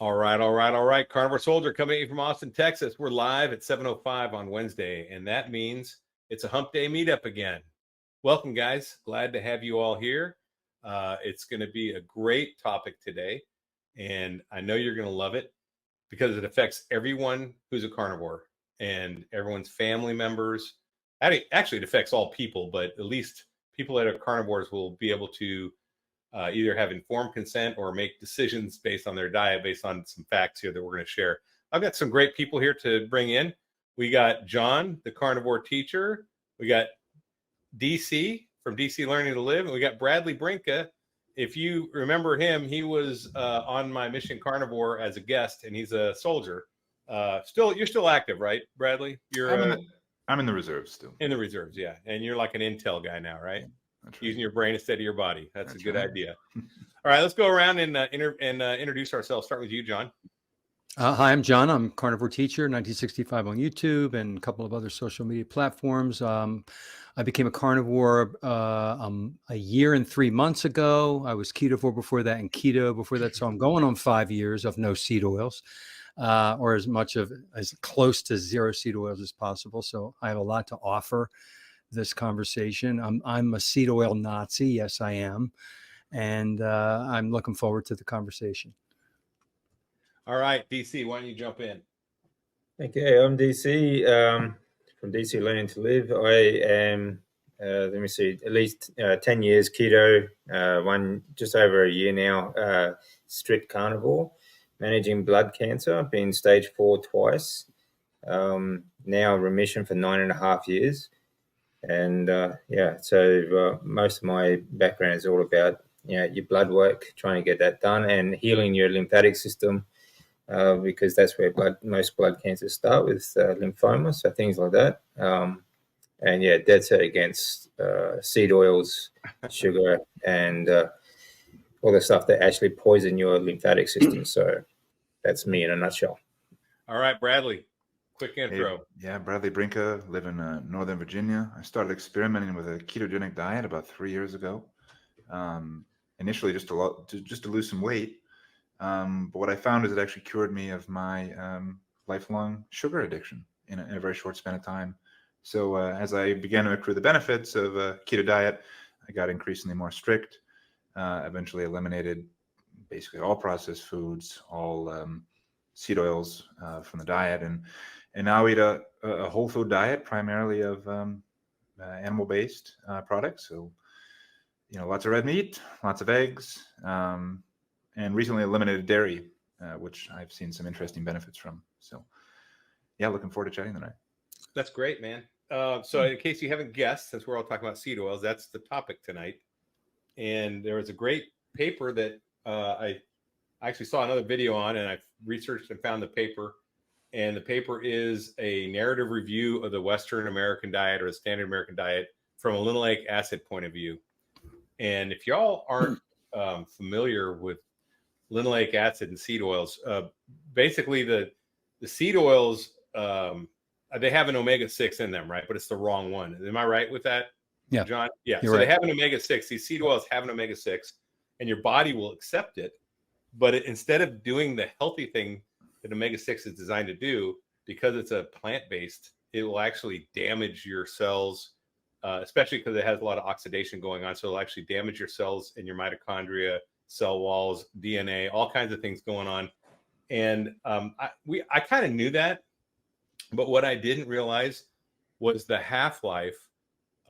All right. Carnivore Soldier coming in from Austin, Texas. We're live at 7:05 on Wednesday, and that means it's a Hump Day Meetup again. Welcome, guys. Glad to have you all here. It's going to be a great topic today, and I know you're going to love it because it affects everyone who's a carnivore and everyone's family members. Actually, it affects all people, but at least people that are carnivores will be able to either have informed consent or make decisions based on their diet, based on some facts here that we're going to share. I've got some great people here to bring in. We got John, the carnivore teacher. We got DC from DC Learning to Live. And we got Bradley Brinka. If you remember him, he was on my Mission Carnivore as a guest, and he's a soldier. You're still active, right, Bradley? I'm in the reserves still. In the reserves, yeah. And you're like an intel guy now, right? That's right. Using your brain instead of your body. That's a good idea. All right, let's go around and introduce ourselves. Start with you, John. Hi, I'm John. I'm a carnivore teacher, 1965 on YouTube and a couple of other social media platforms. I became a carnivore a year and 3 months ago. I was ketovore before that and keto before that. So I'm going on 5 years of no seed oils, or as close to zero seed oils as possible. So I have a lot to offer this conversation. I'm a seed oil Nazi. Yes, I am. And I'm looking forward to the conversation. All right, DC, why don't you jump in? Okay, I'm DC from DC Learning to Live. I am, at least 10 years keto, just over a year now, strict carnivore, managing blood cancer, been stage 4 twice, now remission for 9.5 years. And so most of my background is all about your blood work, trying to get that done, and healing your lymphatic system, because that's where most blood cancers start with lymphoma, so things like that. And dead set against seed oils, sugar, and all the stuff that actually poison your lymphatic system. So that's me in a nutshell. All right, Bradley. Quick intro. Hey, Bradley Brinka, live in Northern Virginia. I started experimenting with a ketogenic diet about 3 years ago. Initially, just to lose some weight. But what I found is it actually cured me of my lifelong sugar addiction in a very short span of time. So as I began to accrue the benefits of a keto diet, I got increasingly more strict. Eventually, eliminated basically all processed foods, all seed oils from the diet, and now eat a whole food diet, primarily of animal-based products. So, lots of red meat, lots of eggs, and recently eliminated dairy, which I've seen some interesting benefits from. So, looking forward to chatting tonight. That's great, man. So in case you haven't guessed, since we're all talking about seed oils, that's the topic tonight. And there was a great paper that I actually saw another video on, and I researched and found the paper. And the paper is a narrative review of the Western American diet, or the standard American diet, from a linoleic acid point of view. And if y'all aren't familiar with linoleic acid and seed oils, basically the seed oils, they have an omega-6 in them, right? But it's the wrong one. Am I right with that, yeah, John? Yeah. You're so right. They have an omega-6. These seed oils have an omega-6, and your body will accept it. But instead of doing the healthy thing that omega-6 is designed to do, because it's a plant-based, it will actually damage your cells, especially because it has a lot of oxidation going on. So it'll actually damage your cells and your mitochondria, cell walls, DNA, all kinds of things going on. And I kind of knew that, but what I didn't realize was the half-life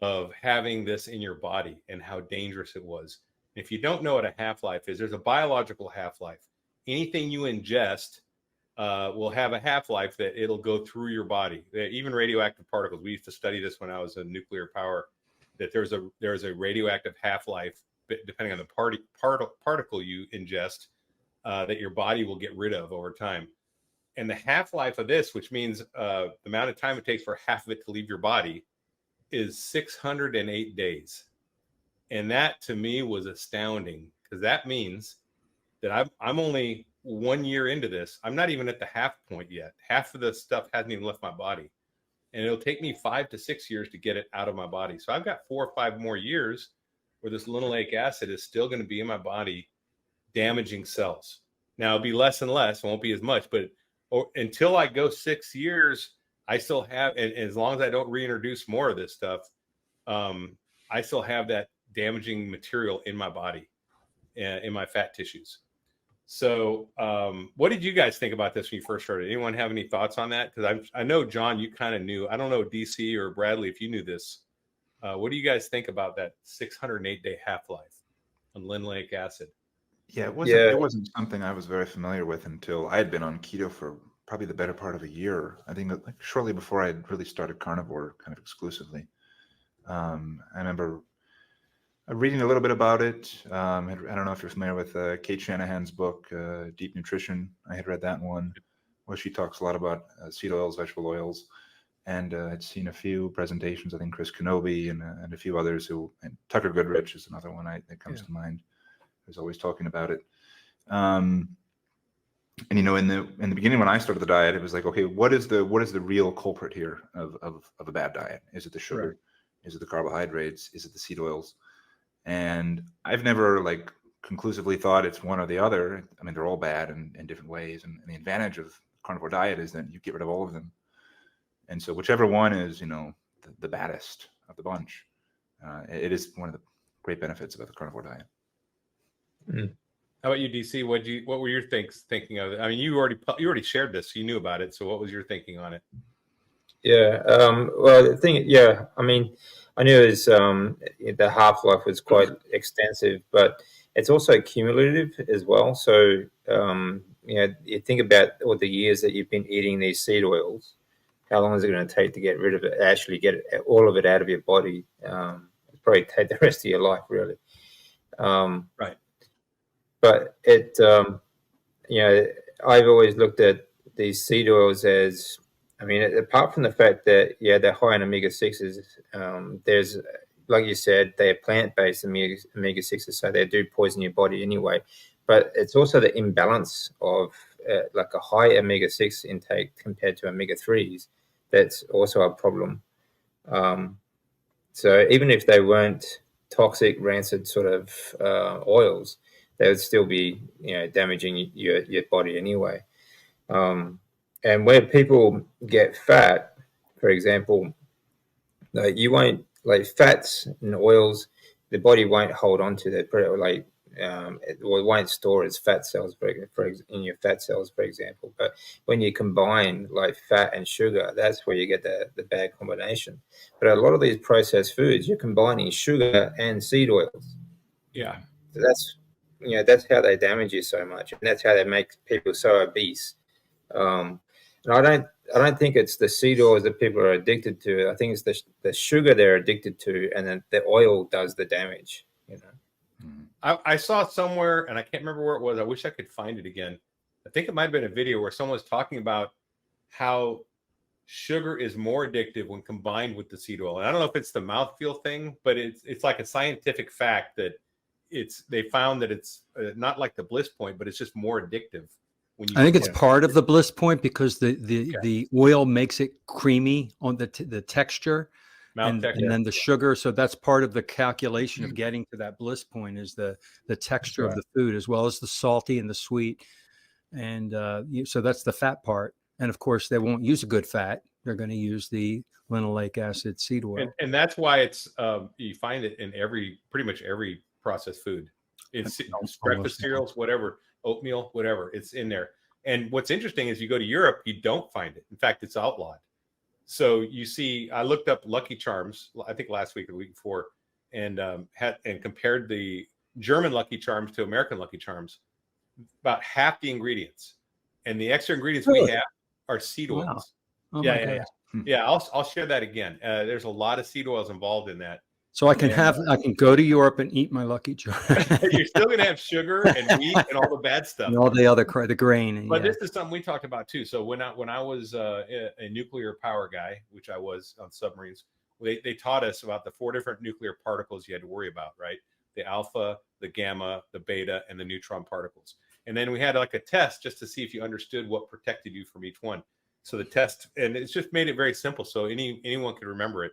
of having this in your body and how dangerous it was. If you don't know what a half-life is, there's a biological half-life. Anything you ingest will have a half-life that it'll go through your body. Even radioactive particles. We used to study this when I was in nuclear power, that there's a radioactive half-life, depending on the particle you ingest, that your body will get rid of over time. And the half-life of this, which means the amount of time it takes for half of it to leave your body, is 608 days. And that to me was astounding, because that means that I'm only 1 year into this. I'm not even at the half point yet. Half of the stuff hasn't even left my body. And it'll take me 5 to 6 years to get it out of my body. So I've got 4 or 5 more years where this linoleic acid is still going to be in my body, damaging cells. Now it'll be less and less, won't be as much, but until I go 6 years, I still have, and as long as I don't reintroduce more of this stuff, I still have that damaging material in my body, in my fat tissues. So what did you guys think about this when you first started? Anyone have any thoughts on that? Because I know, John, you kind of knew. I don't know, DC or Bradley, if you knew this. What do you guys think about that 608-day half-life on linoleic acid? Yeah, it wasn't something I was very familiar with until I had been on keto for probably the better part of a year. I think like shortly before I had really started carnivore kind of exclusively. I remember reading a little bit about it. I don't know if you're familiar with Kate Shanahan's book, Deep Nutrition. I had read that one, where she talks a lot about seed oils, vegetable oils, and I'd seen a few presentations. I think Chris Kenobi and a few others and Tucker Goodrich is another one that comes to mind. Who's always talking about it. And you know, in the beginning when I started the diet, it was like, okay, what is the real culprit here of a bad diet? Is it the sugar? Right. Is it the carbohydrates? Is it the seed oils? And I've never like conclusively thought it's one or the other. I mean, they're all bad in different ways. And the advantage of carnivore diet is that you get rid of all of them. And so whichever one is, you know, the baddest of the bunch, it is one of the great benefits of the carnivore diet. Mm. How about you, DC? What were your thinking of it? I mean, you already shared this, so you knew about it. So what was your thinking on it? Yeah. Well, the thing, I mean, I knew the half-life was quite extensive, but it's also cumulative as well. So, you know, you think about all the years that you've been eating these seed oils, how long is it going to take to get rid of it, actually get all of it out of your body? It's probably take the rest of your life, really. Right. But it, you know, I've always looked at these seed oils as, I mean, apart from the fact that, they're high in omega-6s, there's, like you said, they're plant-based omega-6s, so they do poison your body anyway. But it's also the imbalance of like a high omega-6 intake compared to omega-3s that's also a problem. So even if they weren't toxic, rancid sort of oils, they would still be, you know, damaging your body anyway. And where people get fat, for example, you won't, like fats and oils, the body won't hold on to that, like it won't store as fat cells in your fat cells, for example. But when you combine like fat and sugar, that's where you get the bad combination. But a lot of these processed foods, you're combining sugar and seed oils. Yeah. So that's how they damage you so much, and that's how they make people so obese. And I don't think it's the seed oils that people are addicted to. I think it's the sugar they're addicted to, and then the oil does the damage. You know, I saw somewhere, and I can't remember where it was. I wish I could find it again. I think it might have been a video where someone was talking about how sugar is more addictive when combined with the seed oil. And I don't know if it's the mouthfeel thing, but it's like a scientific fact that they found that it's not like the bliss point, but it's just more addictive. I think it's part of the bliss point because the oil makes it creamy on the texture, and then the sugar. So that's part of the calculation of getting to that bliss point is the texture of the food, as well as the salty and the sweet. And so that's the fat part. And of course, they won't use a good fat. They're going to use the linoleic acid seed oil. And that's why it's you find it in pretty much every processed food. It's breakfast cereals, whatever, oatmeal, whatever, it's in there. And what's interesting is you go to Europe, you don't find it. In fact, it's outlawed. So you see, I looked up Lucky Charms, I think last week or the week before, and compared the German Lucky Charms to American Lucky Charms, about half the ingredients. And the extra ingredients we have are seed oils. Oh yeah. I'll share that again. There's a lot of seed oils involved in that. So I can go to Europe and eat my Lucky Charm. You're still going to have sugar and wheat and all the bad stuff. And all the other the grain. But this is something we talked about too. So when I was a nuclear power guy, which I was on submarines, they taught us about the 4 different nuclear particles you had to worry about, right? The alpha, the gamma, the beta, and the neutron particles. And then we had like a test just to see if you understood what protected you from each one. So the test, and it's just made it very simple. So anyone can remember it.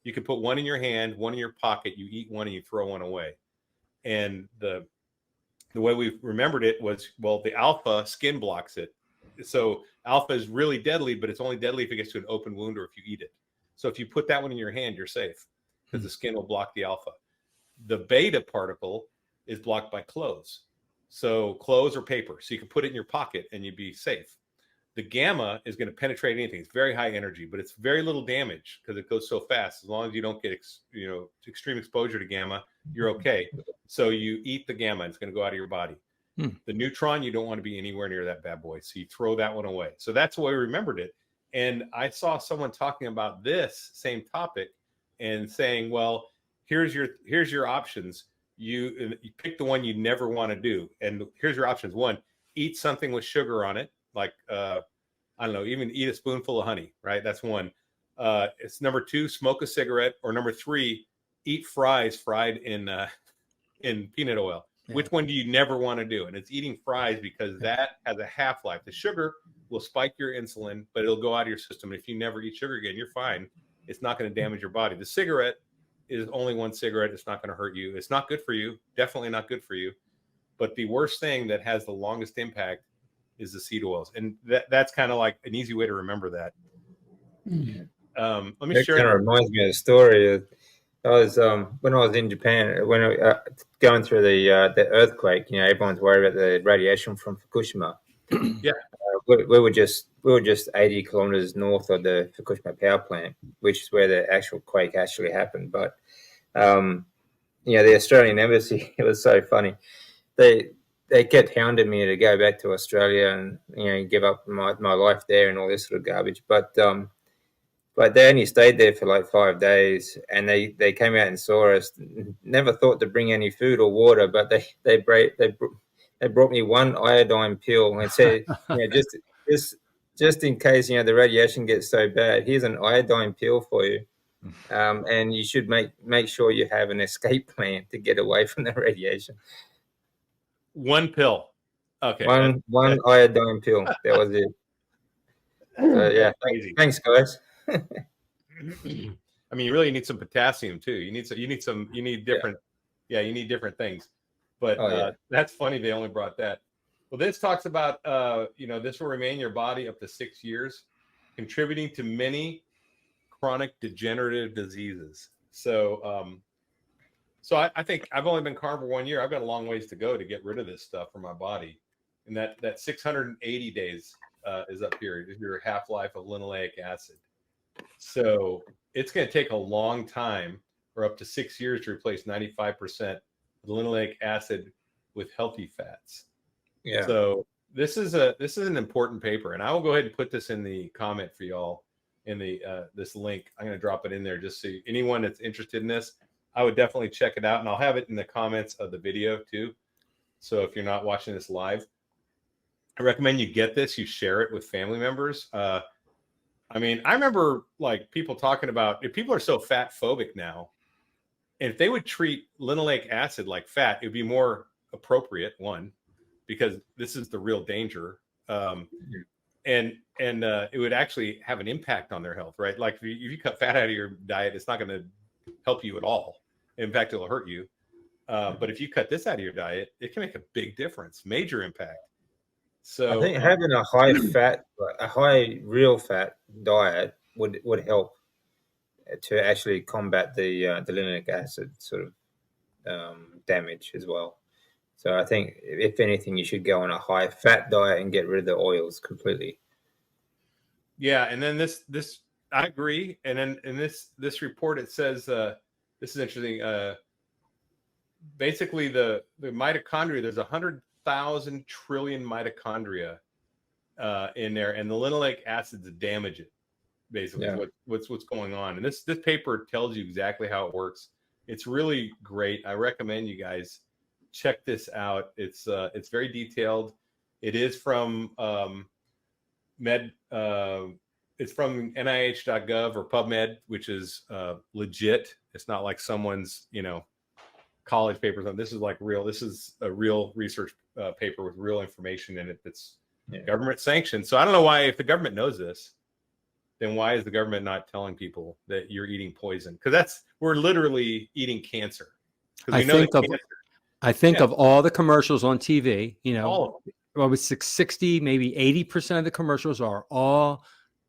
You can put one in your hand, one in your pocket, you eat one and you throw one away. And the the way we remembered it was, well, the alpha skin blocks it. So alpha is really deadly, but it's only deadly if it gets to an open wound or if you eat it. So if you put that one in your hand, you're safe because the skin will block the alpha. The beta particle is blocked by clothes. So clothes or paper. So you can put it in your pocket and you'd be safe. The gamma is going to penetrate anything. It's very high energy, but it's very little damage because it goes so fast. As long as you don't get extreme exposure to gamma, you're okay. So you eat the gamma, it's going to go out of your body. The neutron, you don't want to be anywhere near that bad boy. So you throw that one away. So that's the way we remembered it. And I saw someone talking about this same topic and saying, well, here's your options. You pick the one you never want to do. And here's your options. One, eat something with sugar on it. Like, I don't know, even eat a spoonful of honey, right? That's one. It's number 2, smoke a cigarette, or number 3, eat fries fried in peanut oil. Yeah. Which one do you never want to do? And it's eating fries because that has a half-life. The sugar will spike your insulin, but it'll go out of your system. And if you never eat sugar again, you're fine. It's not going to damage your body. The cigarette is only one cigarette. It's not going to hurt you. It's not good for you. Definitely not good for you. But the worst thing that has the longest impact is the seed oils. And that's kind of like an easy way to remember that. Let me share. Kind of reminds me of a story. I was when I was in Japan, when going through the earthquake. You know, everyone's worried about the radiation from Fukushima. Yeah, we were just 80 kilometers north of the Fukushima power plant, which is where the actual quake actually happened. But the Australian embassy, it was so funny. They kept hounding me to go back to Australia and give up my life there and all this sort of garbage. But they only stayed there for like 5 days, and they came out and saw us. Never thought to bring any food or water, but they brought me one iodine pill and said, just in case the radiation gets so bad, here's an iodine pill for you, and you should make sure you have an escape plan to get away from the radiation. One pill. Okay. One iodine pill. That was it. Yeah. Thanks, guys. I mean, you really need some potassium too. You need different. Yeah, you need different things. But that's funny. They only brought that. Well, this talks about this will remain in your body up to 6 years, contributing to many chronic degenerative diseases. So, I think I've only been carnivore 1 year. I've got a long ways to go to get rid of this stuff from my body. And that 680 days is up here. Is your half-life of linoleic acid. So it's going to take a long time, or up to 6 years, to replace 95% of linoleic acid with healthy fats. Yeah. So this is an important paper, and I will go ahead and put this in the comment for y'all in the this link. I'm going to drop it in there just so anyone that's interested in this, I would definitely check it out, and I'll have it in the comments of the video too. So if you're not watching this live, I recommend you get this. You share it with family members. I mean, I remember like people talking about, if people are so fat phobic now, and if they would treat linoleic acid like fat, it would be more appropriate, one, because this is the real danger. And it would actually have an impact on their health, right? Like if you cut fat out of your diet, it's not going to help you at all. In fact, it'll hurt you. But if you cut this out of your diet, it can make a big difference, major impact. So I think having a high real fat diet would help to actually combat the linoleic acid sort of damage as well. So I think if anything, you should go on a high fat diet and get rid of the oils completely. Yeah, and then this I agree. And then in this report, it says this is interesting. Basically, the mitochondria, there's 100,000 trillion mitochondria in there, and the linoleic acids damage it. Basically, what's going on, and this paper tells you exactly how it works. It's really great. I recommend you guys check this out. It's very detailed. It is from it's from NIH.gov or PubMed, which is legit. It's not like someone's college papers on. This is like real. This is a real research paper with real information in it that's government sanctioned. So I don't know why, if the government knows this, then why is the government not telling people that you're eating poison? Because we're literally eating cancer. I think I think Yeah. of all the commercials on TV, All of them. well, it's 60, maybe 80% of the commercials are all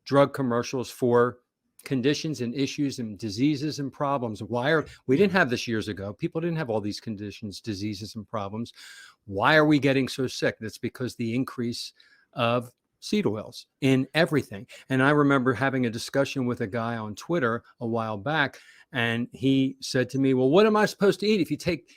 drug commercials for conditions and issues and diseases and problems. We didn't have this years ago. People didn't have all these conditions, diseases, and problems. Why are we getting so sick? That's because the increase of seed oils in everything. And I remember having a discussion with a guy on Twitter a while back, and he said to me, well, what am I supposed to eat?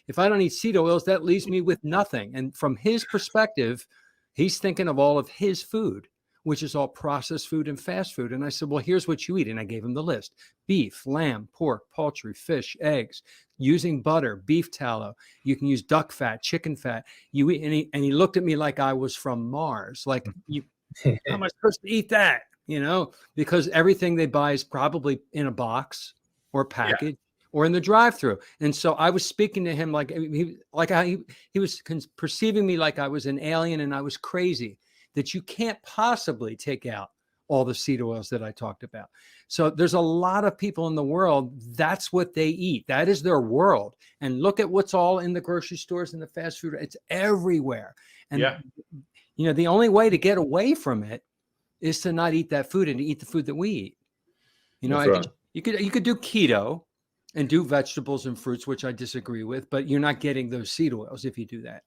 If I don't eat seed oils, that leaves me with nothing. And from his perspective, he's thinking of all of his food, which is all processed food and fast food. And I said, well, here's what you eat. And I gave him the list: beef, lamb, pork, poultry, fish, eggs, using butter, beef tallow. You can use duck fat, chicken fat. You eat, and he looked at me like I was from Mars. Like, how am I supposed to eat that? Because everything they buy is probably in a box or package or in the drive-through. And so I was speaking to him like he was perceiving me like I was an alien and I was crazy, that you can't possibly take out all the seed oils that I talked about. So there's a lot of people in the world, that's what they eat. That is their world. And look at what's all in the grocery stores and the fast food. It's everywhere. And the only way to get away from it is to not eat that food and to eat the food that we eat. Right. You could do keto and do vegetables and fruits, which I disagree with, but you're not getting those seed oils if you do that.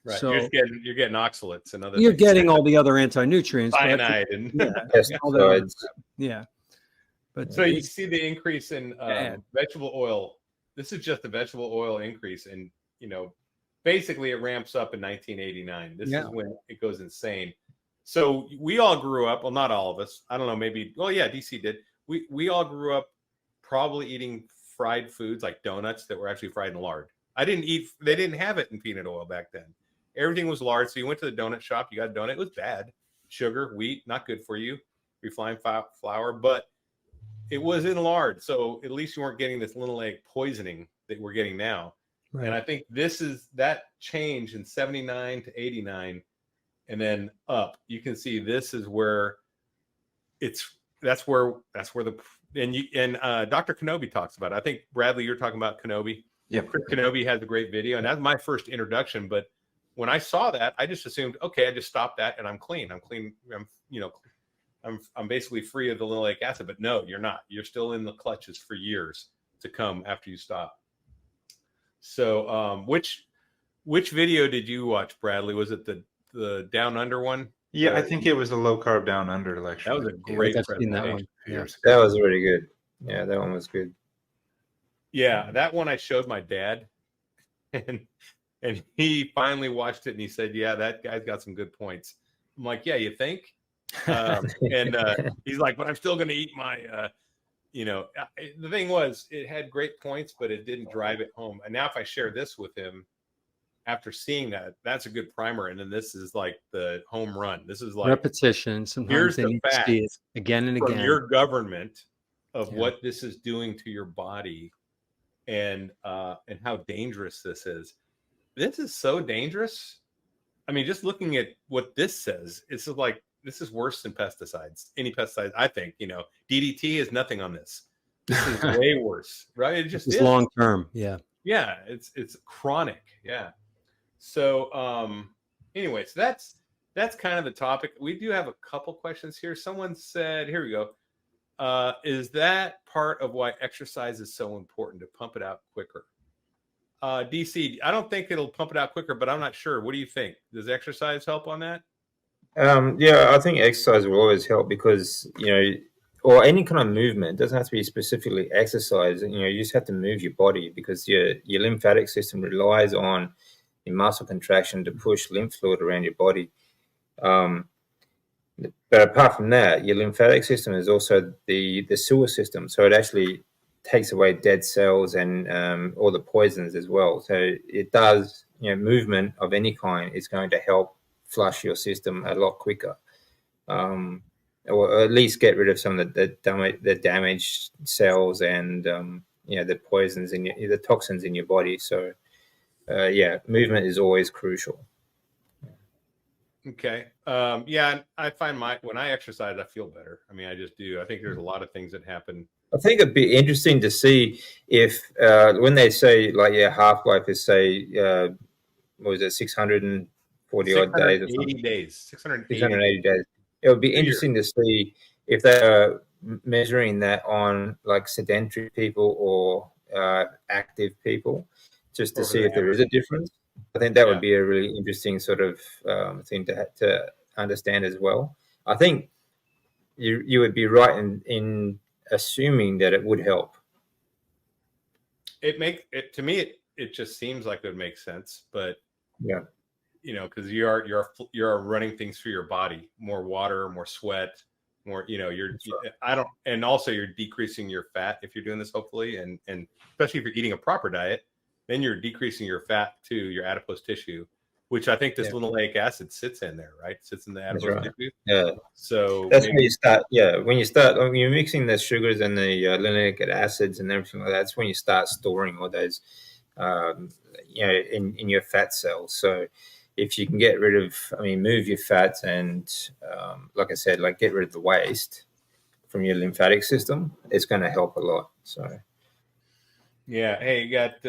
Right. So You're getting oxalates and other you're things. getting all the other anti-nutrient, cyanide and all that. Pesticides. Yeah. But so you see the increase in vegetable oil. This is just the vegetable oil increase, and basically it ramps up in 1989. This is when it goes insane. So we all grew up, well, not all of us, I don't know, maybe, well, yeah, DC did. We all grew up probably eating fried foods like donuts that were actually fried in lard. They didn't have it in peanut oil back then. Everything was lard. So you went to the donut shop, you got a donut, it was bad. Sugar, wheat, not good for you. Refined flour, but it was in lard. So at least you weren't getting this linoleic poisoning that we're getting now. Right. And I think this is that change in 79 to 89 and then up. You can see this is where that's where Dr. Kenobi talks about it. I think, Bradley, you're talking about Kenobi. Yeah. Chris Kenobi has a great video, and that's my first introduction. But when I saw that, I just assumed, okay, I just stopped that and I'm clean. I'm basically free of the linoleic acid. But no, you're not. You're still in the clutches for years to come after you stop. So which video did you watch, Bradley? Was it the Down Under one? Yeah, I think it was the low carb Down Under lecture. That was a great presentation. That one. That was really good. Yeah, that one was good. Yeah, that one I showed my dad, and he finally watched it and he said, "Yeah, that guy's got some good points." I'm like, "Yeah, you think?" And he's like, "But I'm still going to eat my." The thing was, it had great points, but it didn't drive it home. And now, if I share this with him, after seeing that, that's a good primer. And then this is like the home run. This is like repetition. Sometimes here's they the need to fact see it again and from again. your government of what this is doing to your body, and how dangerous this is. This is so dangerous. I mean, just looking at what this says, it's like this is worse than pesticides. Any pesticides, I think. DDT is nothing on this. This is way worse, right? It just is long term. Yeah. Yeah, it's chronic. Yeah. So anyways, that's kind of the topic. We do have a couple questions here. Someone said, here we go. Is that part of why exercise is so important, to pump it out quicker? DC, I don't think it'll pump it out quicker, but I'm not sure. What do you think? Does exercise help on that? Yeah, I think exercise will always help because, or any kind of movement. It doesn't have to be specifically exercise. You just have to move your body because your lymphatic system relies on your muscle contraction to push lymph fluid around your body. But apart from that, your lymphatic system is also the sewer system. So it actually takes away dead cells and all the poisons as well. So it does, movement of any kind is going to help flush your system a lot quicker. Or at least get rid of some of the damaged cells and the poisons in the toxins in your body. So movement is always crucial. Okay. Yeah, I find when I exercise, I feel better. I mean, I just do. I think there's a lot of things that happen I think it'd be interesting to see if when they say like half-life is say what was it 640 odd days or 680 something, days, 680 680 days. It would be a year. interesting to see if they're measuring that on like sedentary people or active people, just to Or see the if there is a difference. I think that would be a really interesting sort of thing to understand as well. I think you would be right in assuming that it would help. To me it just seems like it would make sense, but Yeah, you know, because you're running things through your body, more water, more sweat, more, you know, and also you're decreasing your fat if you're doing this, hopefully, and especially if you're eating a proper diet, then you're decreasing your fat to your adipose tissue, which I think this linoleic acid sits in there, right? Sits in the adipose tissue. Yeah. So that's when you start. Yeah, when you're mixing the sugars and the linoleic acids and everything like that, that's when you start storing all those, in your fat cells. So if you can get rid of, move your fats and, like I said, like get rid of the waste from your lymphatic system, it's going to help a lot. So. Yeah. Hey, you got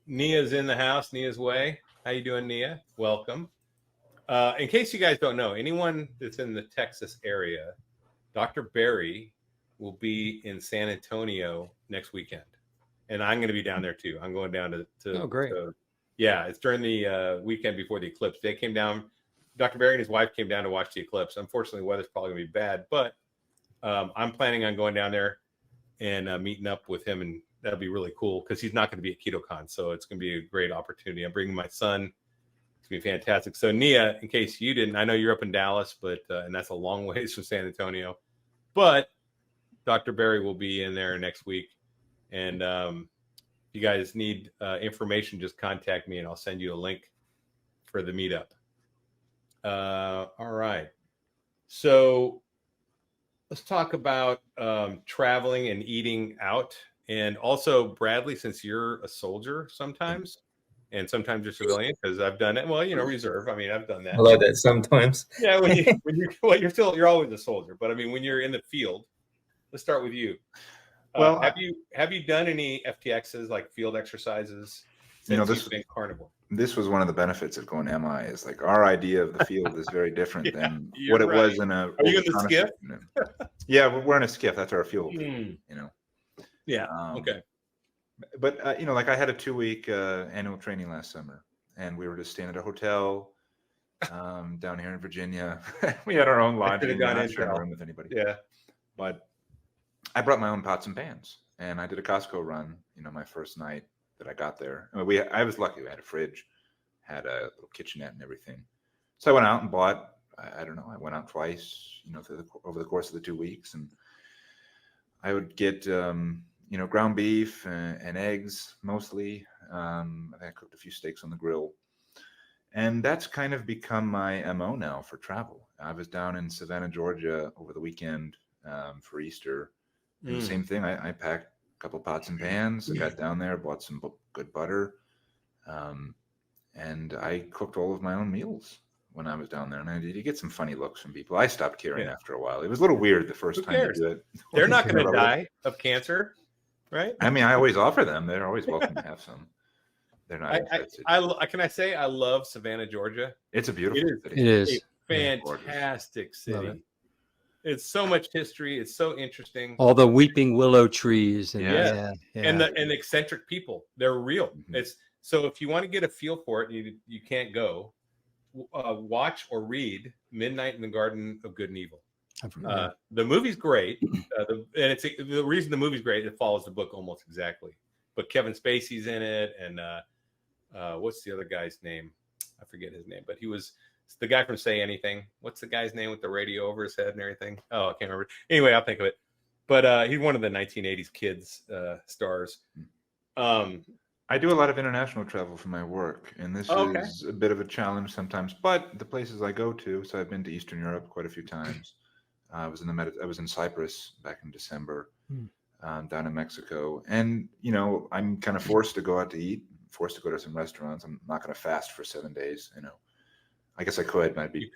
Nia's in the house. Nia's way. How you doing, Nia? Welcome. In case you guys don't know, anyone that's in the Texas area, Dr. Barry will be in San Antonio next weekend, and I'm going to be down there too. I'm going down to Oh, great. Yeah, it's during the weekend before the eclipse. They came down. Dr. Barry and his wife came down to watch the eclipse. Unfortunately, the weather's probably going to be bad, but I'm planning on going down there and meeting up with him, and that'll be really cool because he's not going to be at KetoCon, so it's going to be a great opportunity. I'm bringing my son. It's going to be fantastic. So Nia, in case you didn't, I know you're up in Dallas, but and that's a long ways from San Antonio, but Dr. Barry will be in there next week, and if you guys need information, just contact me and I'll send you a link for the meetup. All right. So let's talk about traveling and eating out. And also, Bradley, since you're a soldier sometimes, and sometimes you're civilian, because I've done it. Well, you know, reserve. I've done that. I like that sometimes. Yeah, you're always a soldier. But I mean, when you're in the field, let's start with you. Well, have you done any FTXs, like field exercises? Since you've been carnivore. This was one of the benefits of going MI. Is like our idea of the field is very different than what it was in a. Are you in the skiff? Yeah, we're in a skiff. That's our field. You know. Yeah. Okay. But like I had a 2-week annual training last summer, and we were just staying at a hotel down here in Virginia. We had our own lodging. We were not sharing a room with anybody. Yeah. But I brought my own pots and pans, and I did a Costco run. My first night that I got there. I was lucky. We had a fridge, had a little kitchenette and everything. So I went out and bought. I don't know. I went out twice. Over the course of the 2 weeks, and I would get ground beef and eggs mostly. I cooked a few steaks on the grill, and that's kind of become my MO now for travel. I was down in Savannah, Georgia over the weekend for Easter. And the same thing. I packed a couple pots and pans. I got down there, bought some good butter, and I cooked all of my own meals when I was down there. And you get some funny looks from people. I stopped caring after a while. It was a little weird the first time to do it. They're not going to die of cancer, right? I always offer them. They're always welcome to have some. They're not interested. Can I say I love Savannah, Georgia? It's a beautiful city. It is a fantastic city. It's so much history. It's so interesting. All the weeping willow trees. And and the eccentric people. They're real. Mm-hmm. So if you want to get a feel for it, you can't go. Watch or read Midnight in the Garden of Good and Evil. The movie's great, and it's the reason the movie's great. It follows the book almost exactly. But Kevin Spacey's in it, and what's the other guy's name? I forget his name, but he was the guy from Say Anything. What's the guy's name with the radio over his head and everything? Oh, I can't remember. Anyway, I'll think of it. But he's one of the 1980s kids stars. I do a lot of international travel for my work, and this is a bit of a challenge sometimes. But the places I go to, so I've been to Eastern Europe quite a few times. I was in Cyprus back in December, down in Mexico, and I'm kind of forced to go out to eat, forced to go to some restaurants. I'm not going to fast for 7 days. I guess I could, but I'd be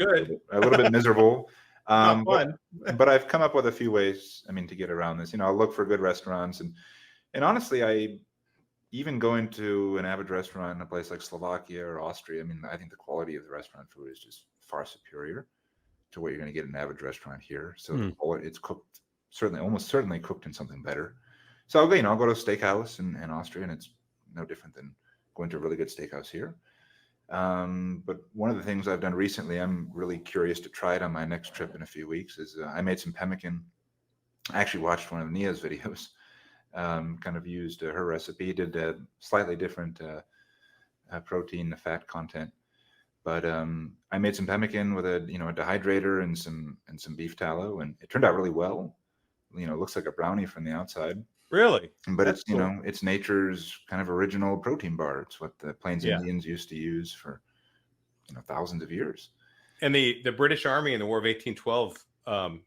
a little bit miserable. Not But, fun. but I've come up with a few ways, I mean, to get around this. I'll look for good restaurants, and honestly, even going to an average restaurant in a place like Slovakia or Austria, I mean, I think the quality of the restaurant food is just far superior to what you're going to get in an average restaurant here. So it's cooked, almost certainly cooked in something better. So I'll go to a steakhouse in Austria, and it's no different than going to a really good steakhouse here. But one of the things I've done recently, I'm really curious to try it on my next trip in a few weeks, is I made some pemmican. I actually watched one of Nia's videos, kind of used her recipe, did a slightly different protein, fat content. But I made some pemmican with a dehydrator and some beef tallow, and it turned out really well. It looks like a brownie from the outside. Really? But That's it's cool. it's nature's kind of original protein bar. It's what the Plains Indians used to use for thousands of years. And the British Army in the War of 1812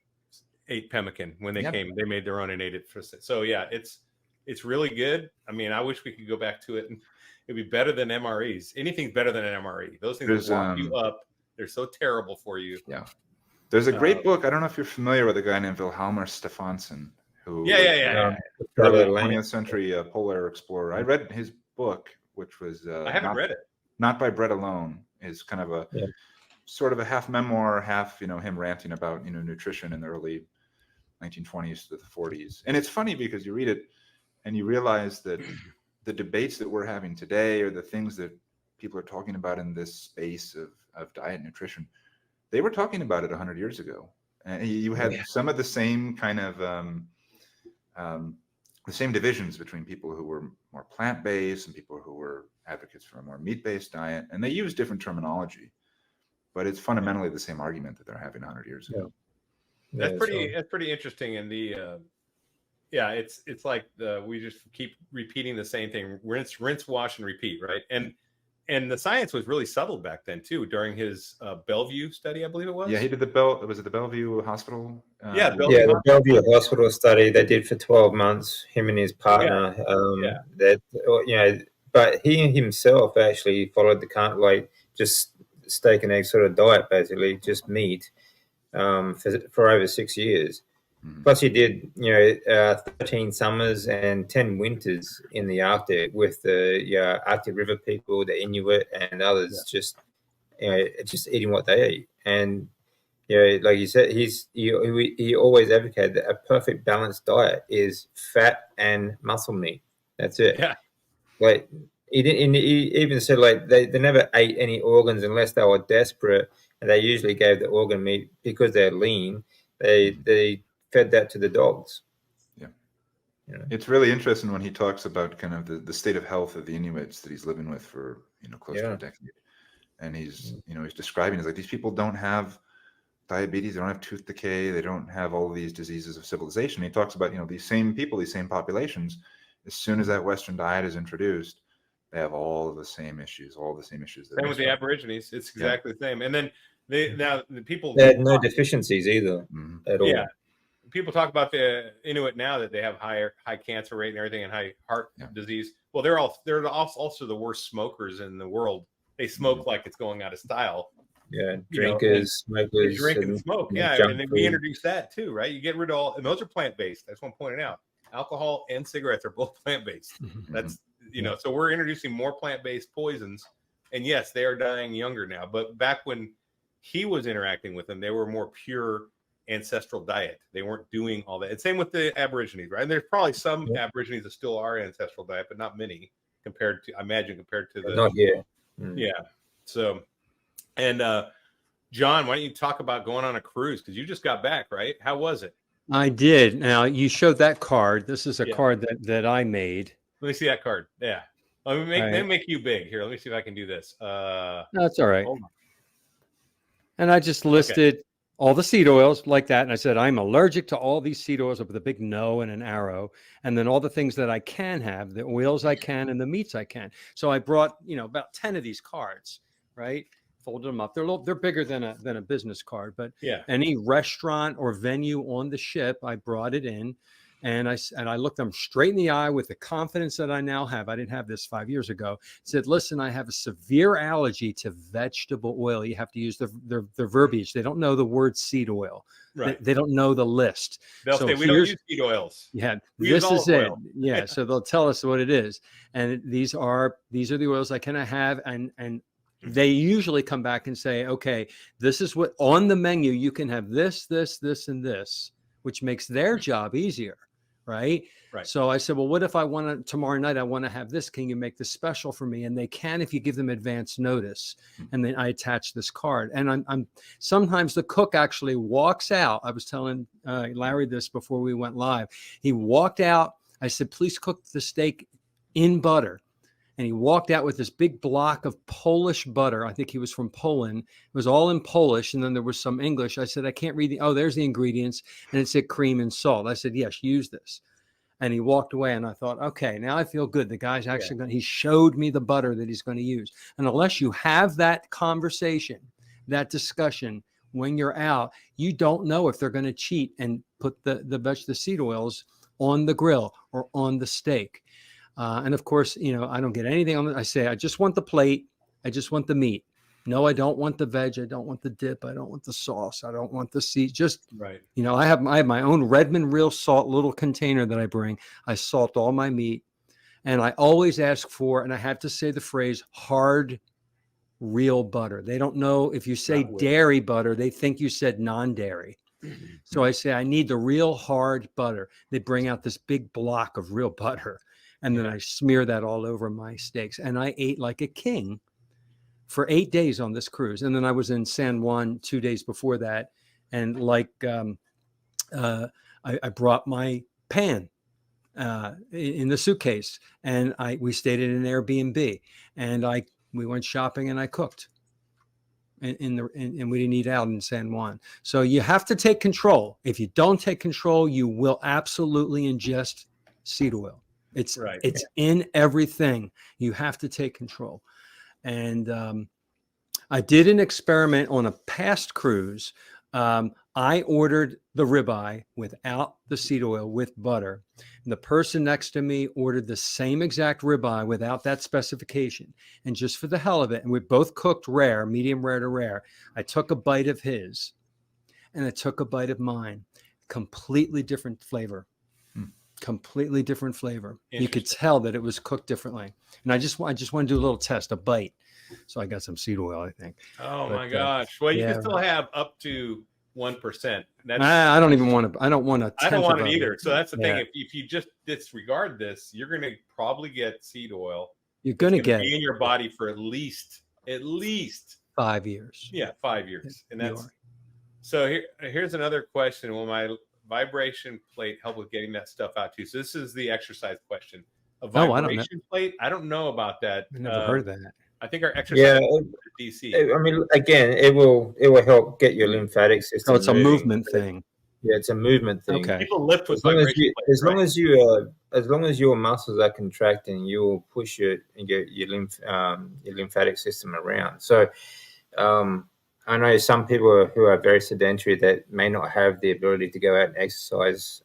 ate pemmican when they came. They made their own and ate it. So yeah, it's really good. I mean, I wish we could go back to it, and it'd be better than MREs. Anything's better than an MRE. Those things will walk you up. They're so terrible for you. Yeah. There's a great book. I don't know if you're familiar with a guy named Vilhjalmur Stefansson, who Yeah. 20th century polar explorer. I read his book, which was I haven't read it. Not by Bread Alone, is kind of a sort of a half memoir, half him ranting about nutrition in the early 1920s to the 40s. And it's funny because you read it and you realize that the debates that we're having today, or the things that people are talking about in this space of diet and nutrition, they were talking about it 100 years ago. And you had some of the same kind of the same divisions between people who were more plant-based and people who were advocates for a more meat-based diet, and they use different terminology, but it's fundamentally the same argument that they're having 100 years ago. That's pretty interesting. And it's like we just keep repeating the same thing: rinse, wash, and repeat, right? And the science was really subtle back then too. During his Bellevue study, I believe it was. Yeah, he did the Bellevue Hospital. The Bellevue Hospital study they did for 12 months. Him and his partner. But he himself actually followed the just steak and egg sort of diet, basically just meat, for over 6 years. Plus, he did 13 summers and 10 winters in the Arctic with the Arctic River people, the Inuit, and others, just eating what they eat. And like you said, he always advocated that a perfect balanced diet is fat and muscle meat. That's it. Yeah. Like he even said, like they never ate any organs unless they were desperate, and they usually gave the organ meat because they're lean. They fed that to the dogs. It's really interesting when he talks about kind of the state of health of the Inuits that he's living with for close to a decade, and he's he's describing it like these people don't have diabetes, they don't have tooth decay, they don't have all of these diseases of civilization. He talks about these same people, these same populations, as soon as that Western diet is introduced, they have all of the same issues, Same with the Aborigines, it's exactly the same. And then the people they had no deficiencies either at all. Yeah. People talk about the Inuit now that they have high cancer rate and everything and high heart disease. Well, they're also the worst smokers in the world. They smoke like it's going out of style. Yeah, drinkers, smokers, drink and smoke. And then we introduce that too, right? You get rid of all, and those are plant based. I just want to point it out. Alcohol and cigarettes are both plant based. That's so we're introducing more plant based poisons, and yes, they are dying younger now. But back when he was interacting with them, they were more pure ancestral diet. They weren't doing all that. And same with the Aborigines, right? And there's probably some Aborigines that still are ancestral diet, but not many compared to the not yet. So, and John, why don't you talk about going on a cruise, because you just got back, right? How was it? I did. Now you showed that card. This is a card that I made. Let me see that card. Yeah, let me make you big here. Let me see if I can do this. No, that's all right. And I just listed all the seed oils like that. And I said, I'm allergic to all these seed oils with a big no and an arrow. And then all the things that I can have, the oils I can and the meats I can. So I brought, about 10 of these cards, right? Folded them up. They're bigger than a business card, but any restaurant or venue on the ship, I brought it in. And I looked them straight in the eye with the confidence that I now have. I didn't have this 5 years ago. Said, listen, I have a severe allergy to vegetable oil. You have to use their verbiage. They don't know the word seed oil. Right. They don't know the list. They'll say, we don't use seed oils. Yeah, We this use is olive it. oil. Yeah, so they'll tell us what it is. And these are the oils I cannot have. And they usually come back and say, okay, this is what on the menu, you can have this, this, this, and this, which makes their job easier. Right. So I said, well, what if I want to tomorrow night? I want to have this. Can you make this special for me? And they can if you give them advance notice. And then I attach this card. And I'm sometimes the cook actually walks out. I was telling Larry this before we went live. He walked out. I said, please cook the steak in butter. And he walked out with this big block of Polish butter. I think he was from Poland. It was all in Polish. And then there was some English. I said, I can't read there's the ingredients. And it said cream and salt. I said, yes, use this. And he walked away. And I thought, okay, now I feel good. The guy's actually he showed me the butter that he's going to use. And unless you have that conversation, that discussion, when you're out, you don't know if they're going to cheat and put the seed oils on the grill or on the steak. And of course, I don't get anything on it. I say, I just want the plate. I just want the meat. No, I don't want the veg. I don't want the dip. I don't want the sauce. I don't want the seed. Just, I have my own Redmond real salt little container that I bring. I salt all my meat. And I always ask for, and I have to say the phrase, hard, real butter. They don't know if you say dairy butter, they think you said non-dairy. So I say, I need the real hard butter. They bring out this big block of real butter. And then I smear that all over my steaks. And I ate like a king for 8 days on this cruise. And then I was in San Juan 2 days before that. And I brought my pan in the suitcase. And we stayed in an Airbnb. And we went shopping and I cooked. And we didn't eat out in San Juan. So you have to take control. If you don't take control, you will absolutely ingest seed oil. It's in everything. You have to take control. And I did an experiment on a past cruise. I ordered the ribeye without the seed oil with butter. And the person next to me ordered the same exact ribeye without that specification. And just for the hell of it, and we both cooked rare, medium rare to rare. I took a bite of his and I took a bite of mine. Completely different flavor. Completely different flavor. You could tell that it was cooked differently. And I just want to do a little test, a bite. So I got some seed oil, I think. Oh my gosh. Well, you can still have up to 1%. I don't even want to. I don't want to. I don't want it either. So that's the thing. If you just disregard this, you're going to probably get seed oil. You're going to get be in your body for at least 5 years. Yeah, 5 years. And that's so. Here's another question. Will my vibration plate help with getting that stuff out too? So this is the exercise question. A vibration plate? I don't know about that. I've never heard of that. I think our exercise DC. I mean, again, it will help get your lymphatic system. So it's a movement thing. Yeah, it's a movement thing. Okay. People lift with as long as your muscles are contracting, you will push your lymphatic system around. So, I know some people who are very sedentary that may not have the ability to go out and exercise.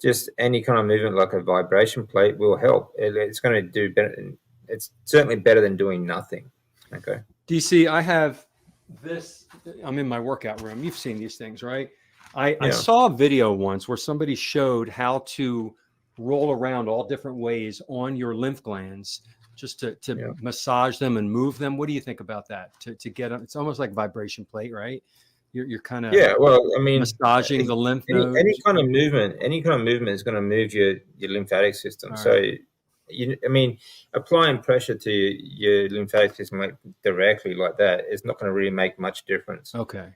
Just any kind of movement like a vibration plate will help. It's going to do better. It's certainly better than doing nothing. Okay. DC, I have this. I'm in my workout room. You've seen these things, right? I saw a video once where somebody showed how to roll around all different ways on your lymph glands just to massage them and move them. What do you think about that? To get them, it's almost like vibration plate, right? You're kind of well, I mean, massaging the lymph nodes. Any kind of movement is going to move your lymphatic system. All right. Applying pressure to your lymphatic system directly like that is not going to really make much difference. Okay.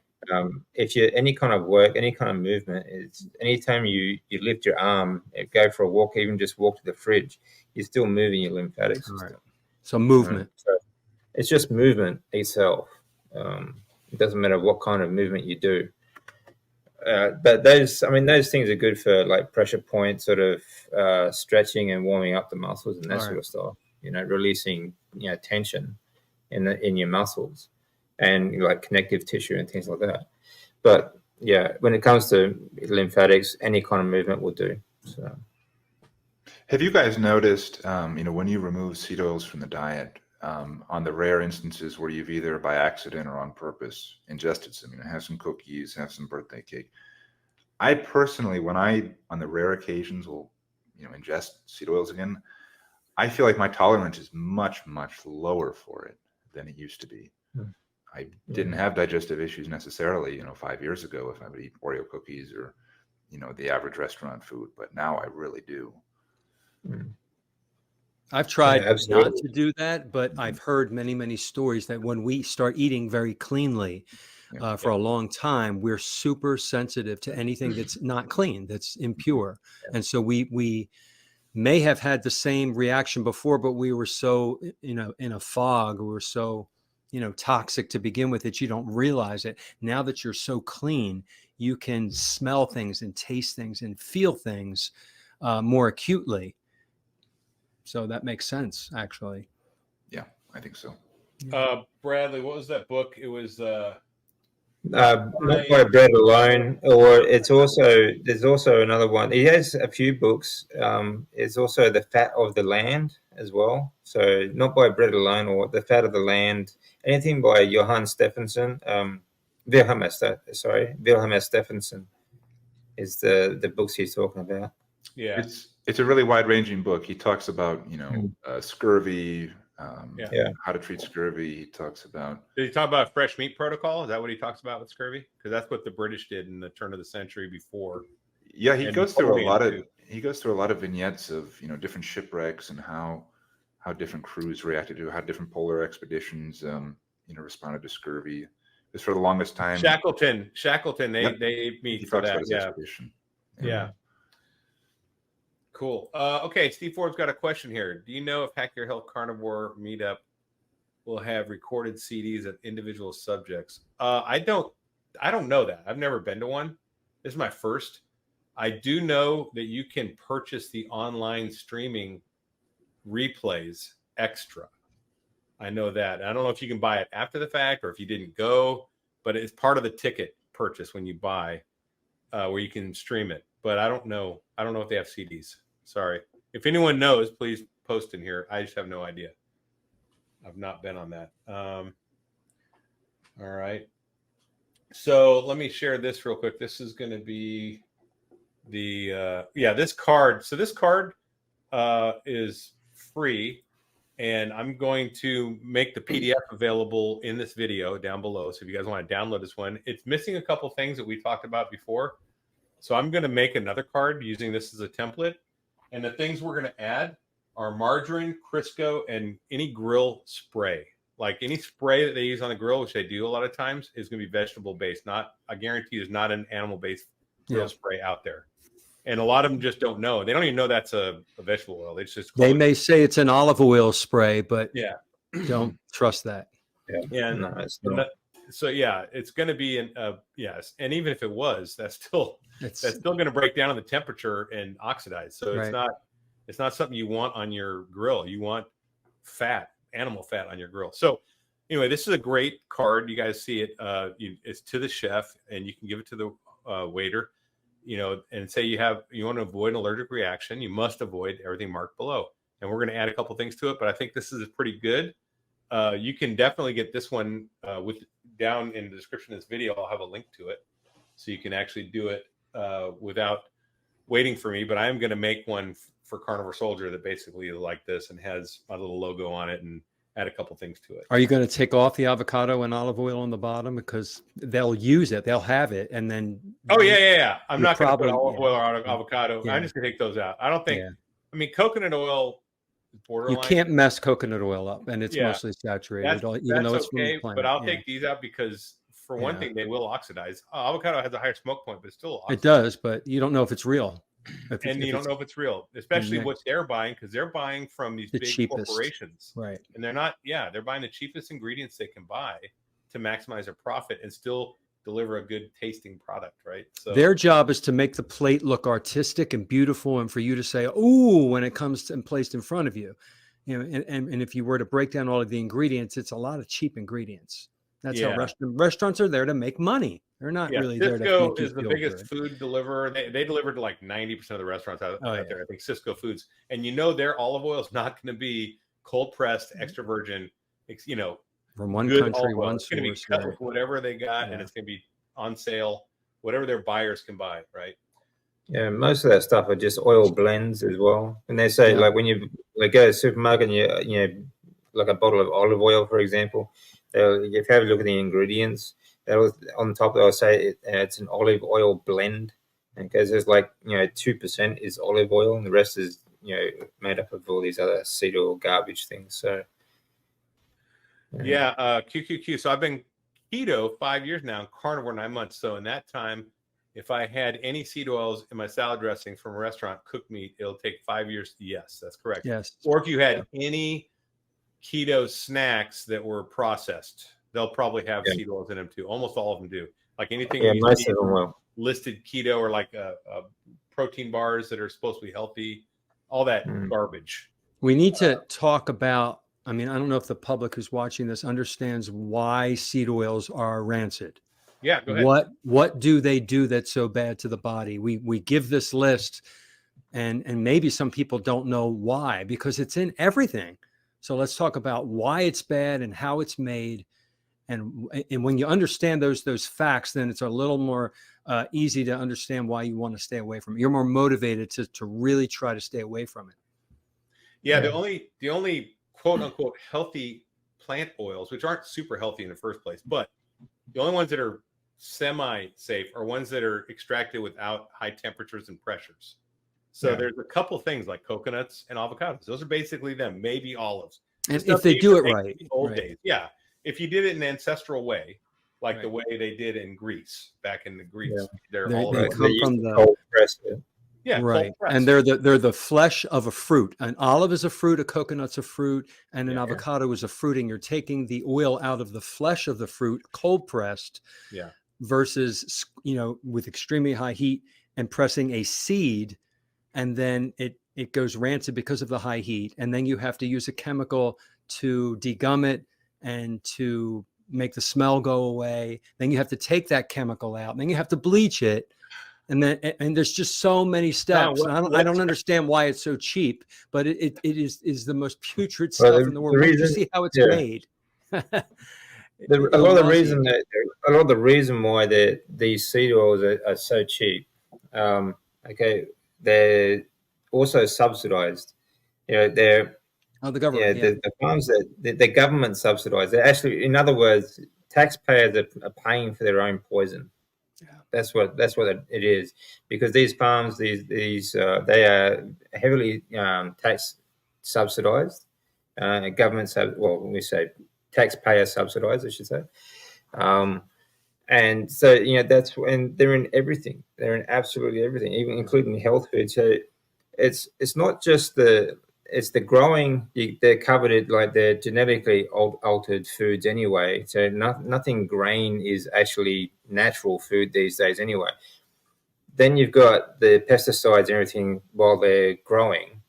If you any kind of work, any kind of movement, is anytime you lift your arm, go for a walk, even just walk to the fridge, you're still moving your lymphatic system. Right. So movement. So it's just movement itself. It doesn't matter what kind of movement you do. But those things are good for like pressure point sort of stretching and warming up the muscles and that sort of stuff. Releasing tension in your muscles and like connective tissue and things like that. But yeah, when it comes to lymphatics, any kind of movement will do. So. Have you guys noticed, when you remove seed oils from the diet, on the rare instances where you've either by accident or on purpose ingested some, have some cookies, have some birthday cake? I personally, on the rare occasions will, ingest seed oils again, I feel like my tolerance is much, much lower for it than it used to be. I didn't have digestive issues necessarily, 5 years ago if I would eat Oreo cookies or, the average restaurant food, but now I really do. I've tried not absolutely. to do that, but I've heard many, many stories that when we start eating very cleanly for a long time, we're super sensitive to anything that's not clean, that's impure. And so we may have had the same reaction before, but we were so, in a fog, we were so, toxic to begin with that you don't realize it. Now that you're so clean, you can smell things and taste things and feel things more acutely. So that makes sense, actually. Yeah, I think so. Bradley, what was that book? It was Not by bread alone, or there's also another one. He has a few books. It's also The Fat of the Land as well. So not by bread alone, or The Fat of the Land. Anything by Johann Stephenson. Wilhelm S. Stephenson is the books he's talking about. Yeah, it's a really wide-ranging book. He talks about scurvy, how to treat scurvy. He talks about. Did he talk about fresh meat protocol? Is that what he talks about with scurvy? Because that's what the British did in the turn of the century before. Yeah, he goes through a lot of vignettes of different shipwrecks and how different crews reacted to, how different polar expeditions responded to scurvy. Because for the longest time, Shackleton, they ate meat for that. Yeah. Cool. Okay, Steve Ford's got a question here. Do you know if Hack Your Health Carnivore Meetup will have recorded CDs of individual subjects? I don't know that. I've never been to one. This is my first. I do know that you can purchase the online streaming replays extra. I know that. I don't know if you can buy it after the fact or if you didn't go, but it's part of the ticket purchase when you buy, where you can stream it. But I don't know. I don't know if they have CDs. Sorry. If anyone knows, please post in here. I just have no idea. I've not been on that. All right. So let me share this real quick. This is going to be this card. So this card is free, and I'm going to make the PDF available in this video down below. So if you guys want to download this one, it's missing a couple things that we talked about before. So I'm going to make another card using this as a template. And the things we're going to add are margarine, Crisco, and any grill spray. Like any spray that they use on the grill, which they do a lot of times, is going to be vegetable based. I guarantee there's not an animal based grill spray out there. And a lot of them just don't know. They don't even know that's a vegetable oil. It's just they may say it's an olive oil spray, but don't trust that. Yeah. No, it's not. So it's going to be yes. And even if it was, that's still going to break down in the temperature and oxidize. So it's not something you want on your grill. You want animal fat on your grill. So anyway, this is a great card. You guys see it. It's to the chef, and you can give it to the waiter. And say you want to avoid an allergic reaction. You must avoid everything marked below. And we're going to add a couple things to it, but I think this is pretty good. You can definitely get this one down in the description of this video. I'll have a link to it, so you can actually do it without waiting for me. But I am going to make one for Carnivore Soldier that basically is like this and has my little logo on it and add a couple things to it. Are you going to take off the avocado and olive oil on the bottom, because they'll use it, they'll have it, and then I'm not going to put olive oil or avocado. I'm just going to take those out. I don't think. I mean, coconut oil. Borderline. You can't mess coconut oil up, and it's mostly saturated, even though it's okay. from the plant. But I'll take these out because, for one thing, they will oxidize. Avocado has a higher smoke point, but it's still oxidized. It does, but you don't know if it's real. You don't know if it's real, especially what they're buying, because they're buying from these big cheapest corporations, right? And they're not. They're buying the cheapest ingredients they can buy to maximize their profit and still deliver a good tasting product, right? So their job is to make the plate look artistic and beautiful, and for you to say, "Ooh," when it comes and placed in front of you. And if you were to break down all of the ingredients, it's a lot of cheap ingredients. That's Yeah. how restaurants are there to make money. They're not really there to Cisco make you is the feel biggest good. food deliverer. They deliver to like 90% of the restaurants out Oh, yeah. there. I think Cisco Foods, and their olive oil is not going to be cold pressed, extra virgin. From one Good country, olive oil. one It's going to be source. cut Right. with whatever they got, and Yeah. it's going to be on sale, whatever their buyers can buy, right? Yeah, most of that stuff are just oil blends as well. And they say, Yeah. like, when you like go to the supermarket and you like a bottle of olive oil, for example, if you have a look at the ingredients, they'll on top they'll say it's an olive oil blend, because there's like 2% is olive oil, and the rest is made up of all these other seed oil garbage things. So Yeah, QQQ. So I've been keto 5 years now, carnivore 9 months. So in that time, if I had any seed oils in my salad dressing from a restaurant, cooked meat, it'll take 5 years. Yes, that's correct. Yes. Or if you had any keto snacks that were processed, they'll probably have seed oils in them too. Almost all of them do. Like anything you most see of them will. listed keto, or like protein bars that are supposed to be healthy, all that garbage. We need to talk about, I mean, I don't know if the public who's watching this understands why seed oils are rancid. Yeah, go ahead. What do they do that's so bad to the body? We give this list, and maybe some people don't know why, because it's in everything. So let's talk about why it's bad and how it's made. And when you understand those facts, then it's a little more easy to understand why you want to stay away from it. You're more motivated to really try to stay away from it. Yeah, the only quote unquote healthy plant oils, which aren't super healthy in the first place, but the only ones that are semi-safe are ones that are extracted without high temperatures and pressures. So there's a couple things like coconuts and avocados. Those are basically them, maybe olives. And if they do it right. Old days. Yeah. If you did it in an ancestral way, like the way they did in Greece, back in the Greece, They olive come from the cold press. right, and they're the flesh of a fruit. An olive is a fruit, a coconut's a fruit, and an avocado is a fruit. And you're taking the oil out of the flesh of the fruit, cold pressed, versus with extremely high heat and pressing a seed, and then it goes rancid because of the high heat, and then you have to use a chemical to degum it and to make the smell go away. Then you have to take that chemical out, and then you have to bleach it. And there's just so many steps. I don't understand why it's so cheap, but it is the most putrid stuff in the world. You see how it's made. A lot of the reason why these seed oils are so cheap, they're also subsidized. They're the government. The farms the government subsidized. They're actually, in other words, taxpayers are paying for their own poison. That's what it is, because these farms, they are heavily tax subsidized, government we say taxpayer subsidized, I should say, and so and they're in everything. They're in absolutely everything, even including health food. So it's not just it's the growing. They're covered it like they're genetically altered foods anyway. So nothing grain is actually natural food these days anyway. Then you've got the pesticides and everything while they're growing.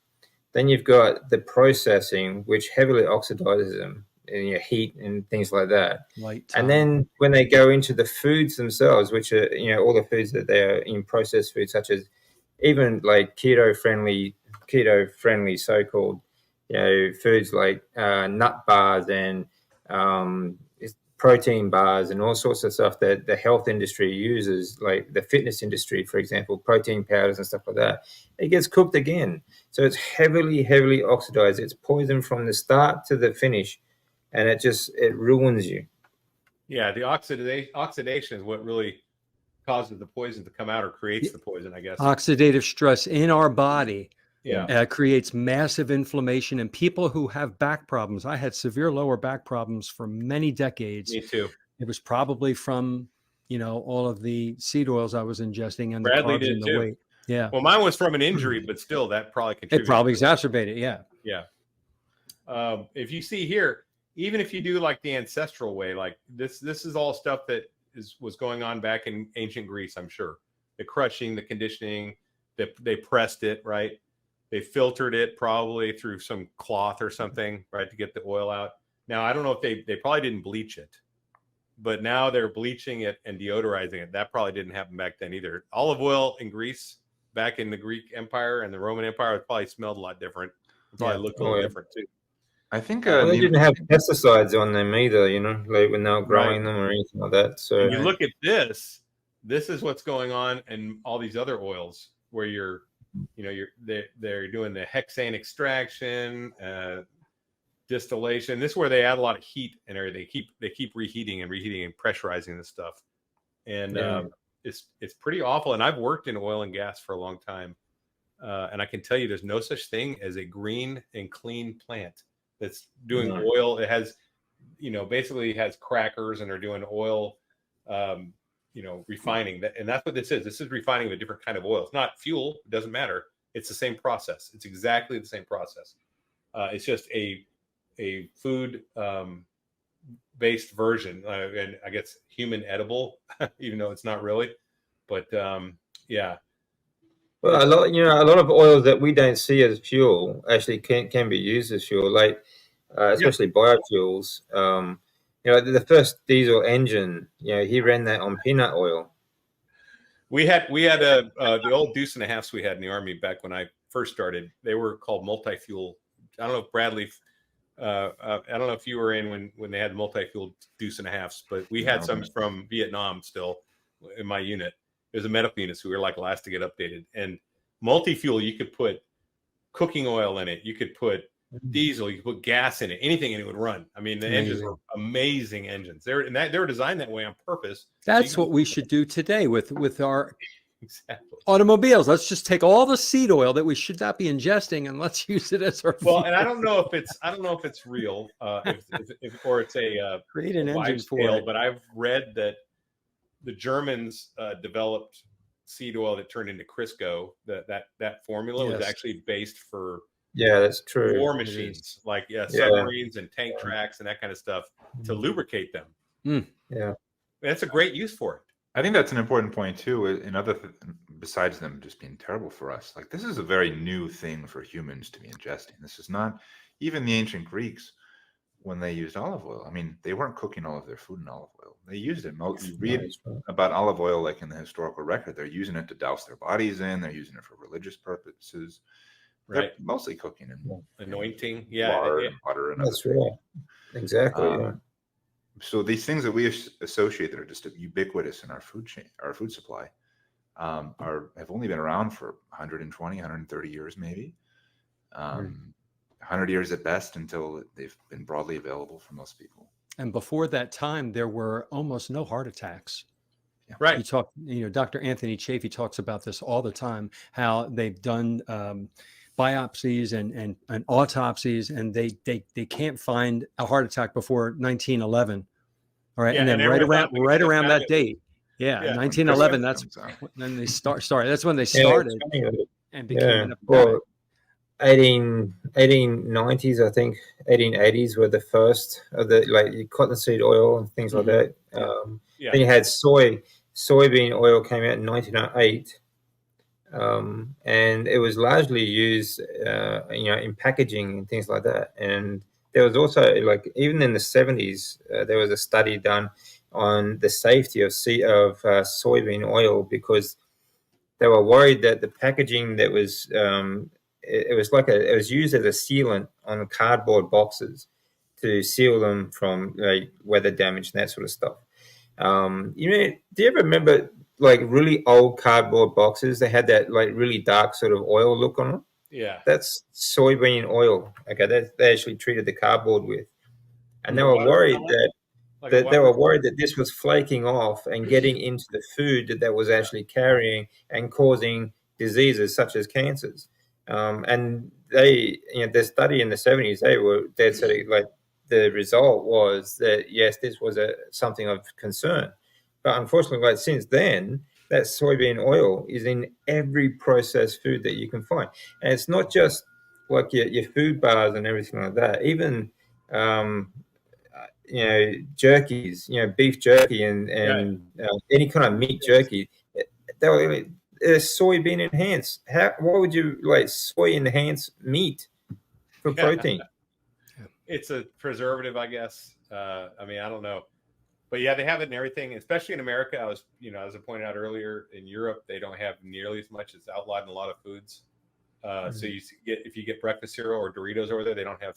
Then you've got the processing, which heavily oxidizes them in heat and things like that. And then when they go into the foods themselves, which are all the foods that they are in processed foods, such as even like keto friendly so-called foods like nut bars and protein bars and all sorts of stuff that the health industry uses, like the fitness industry, for example, protein powders and stuff like that. It gets cooked again, so it's heavily oxidized. It's poison from the start to the finish, and it ruins you. Yeah, the oxidation is what really causes the poison to come out, or creates the poison, I guess. Oxidative stress in our body Yeah. Creates massive inflammation in people who have back problems. I had severe lower back problems for many decades. Me too. It was probably from, all of the seed oils I was ingesting and Bradley the carbs and the too. weight. Yeah. Well, mine was from an injury, but still, that probably contributed. It probably exacerbated. Yeah. Yeah. If you see here, even if you do like the ancestral way, like this is all stuff that was going on back in ancient Greece, I'm sure. The crushing, the conditioning, they pressed it, right? They filtered it probably through some cloth or something, right, to get the oil out. Now, I don't know if they probably didn't bleach it. but now they're bleaching it and deodorizing it. That probably didn't happen back then either. Olive oil in Greece back in the Greek Empire and the Roman Empire, it probably smelled a lot different. It probably looked a little different too. I think Well, they didn't have pesticides on them either, you know, like when they were growing them or anything like that. So when you look at this is what's going on in all these other oils where they're doing the hexane extraction, distillation. This is where they add a lot of heat and everything. They keep reheating and pressurizing this stuff, and it's pretty awful. And I've worked in oil and gas for a long time, and I can tell you, there's no such thing as a green and clean plant that's doing oil. It has, basically has crackers, and they're doing oil, refining that, and that's what this is. This is refining a different kind of oil. It's not fuel. It doesn't matter. It's the same process. It's exactly the same process. It's just a food based version, and I guess human edible, even though it's not really. But yeah. Well, a lot of oils that we don't see as fuel actually can be used as fuel, like especially biofuels. The first diesel engine, he ran that on peanut oil. We had the old deuce and a halfs we had in the Army back when I first started. They were called multi-fuel. I don't know if Bradley, I don't know if you were in when they had multi-fuel deuce and a halfs, but we had some from Vietnam still in my unit. There's a medical unit, so we were like last to get updated. And multi-fuel, you could put cooking oil in it. You could put diesel. You could put gas in it. Anything, and it would run. I mean, the engines were amazing engines. They were designed that way on purpose. That's what we should do today with our automobiles. Let's just take all the seed oil that we should not be ingesting, and let's use it as our fuel. And I don't know if it's real, or it's a create an engine for it. But I've read that the Germans developed seed oil that turned into Crisco. That formula was actually based for that's true. war machines, like submarines and tank tracks and that kind of stuff to lubricate them. That's a great use for it. I think that's an important point too. Besides them just being terrible for us, like this is a very new thing for humans to be ingesting. This is not even the ancient Greeks. When they used olive oil, I mean, they weren't cooking all of their food in olive oil. They used it. You read about olive oil, like in the historical record, they're using it to douse their bodies in. They're using it for religious purposes. They're mostly cooking and anointing, lard and butter. And that's right. Exactly. So these things that we associate that are just ubiquitous in our food chain, our food supply, have only been around for 120, 130 years, maybe. 100 years at best until they've been broadly available for most people. And before that time, there were almost no heart attacks. Right. Dr. Anthony Chafee talks about this all the time, how they've done biopsies and autopsies, and they can't find a heart attack before 1911. All right. And then right around that date. 1911, that's when they started. That's when they started and became an epidemic. 1890s, I think 1880s were the first of the cottonseed oil and things like that. Then you had soybean oil came out in 1908, and it was largely used, in packaging and things like that. And there was also even in the 70s, there was a study done on the safety of soybean oil because they were worried that the packaging that was it was used as a sealant on cardboard boxes to seal them from weather damage and that sort of stuff. Do you ever remember really old cardboard boxes? They had that really dark sort of oil look on them. Yeah, that's soybean oil. Okay, that they actually treated the cardboard with, and they were worried that this was flaking off and getting into the food that was actually carrying and causing diseases such as cancers. And they, the study in the 70s, they said the result was that yes, this was something of concern, but unfortunately, since then, that soybean oil is in every processed food that you can find, and it's not just your food bars and everything like that. Even jerkies, beef jerky and any kind of meat jerky, soybean enhanced. Why would you soy enhanced meat for protein? It's a preservative, I guess. I don't know. but yeah, they have it in everything, especially in America. As I pointed out earlier, in Europe, they don't have nearly as much. It's outlawed in a lot of foods. So if you get breakfast cereal or Doritos over there, they don't have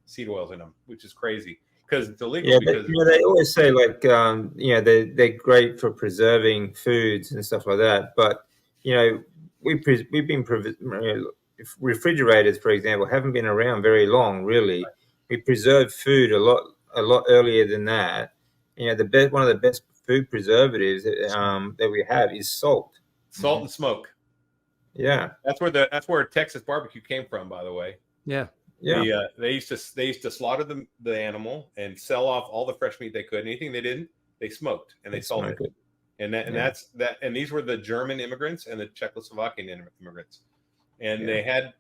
seed oils in them, which is crazy because it's illegal. Yeah, because they always say like they're great for preserving foods and stuff like that. But refrigerators, for example, haven't been around very long. Really, we preserve food a lot earlier than that. One of the best food preservatives that we have is salt. Salt and smoke. Yeah, that's where Texas barbecue came from, by the way. Yeah. They used to slaughter the animal and sell off all the fresh meat they could. Anything they didn't, they smoked and they salted it. And these were the German immigrants and the Czechoslovakian immigrants. And they had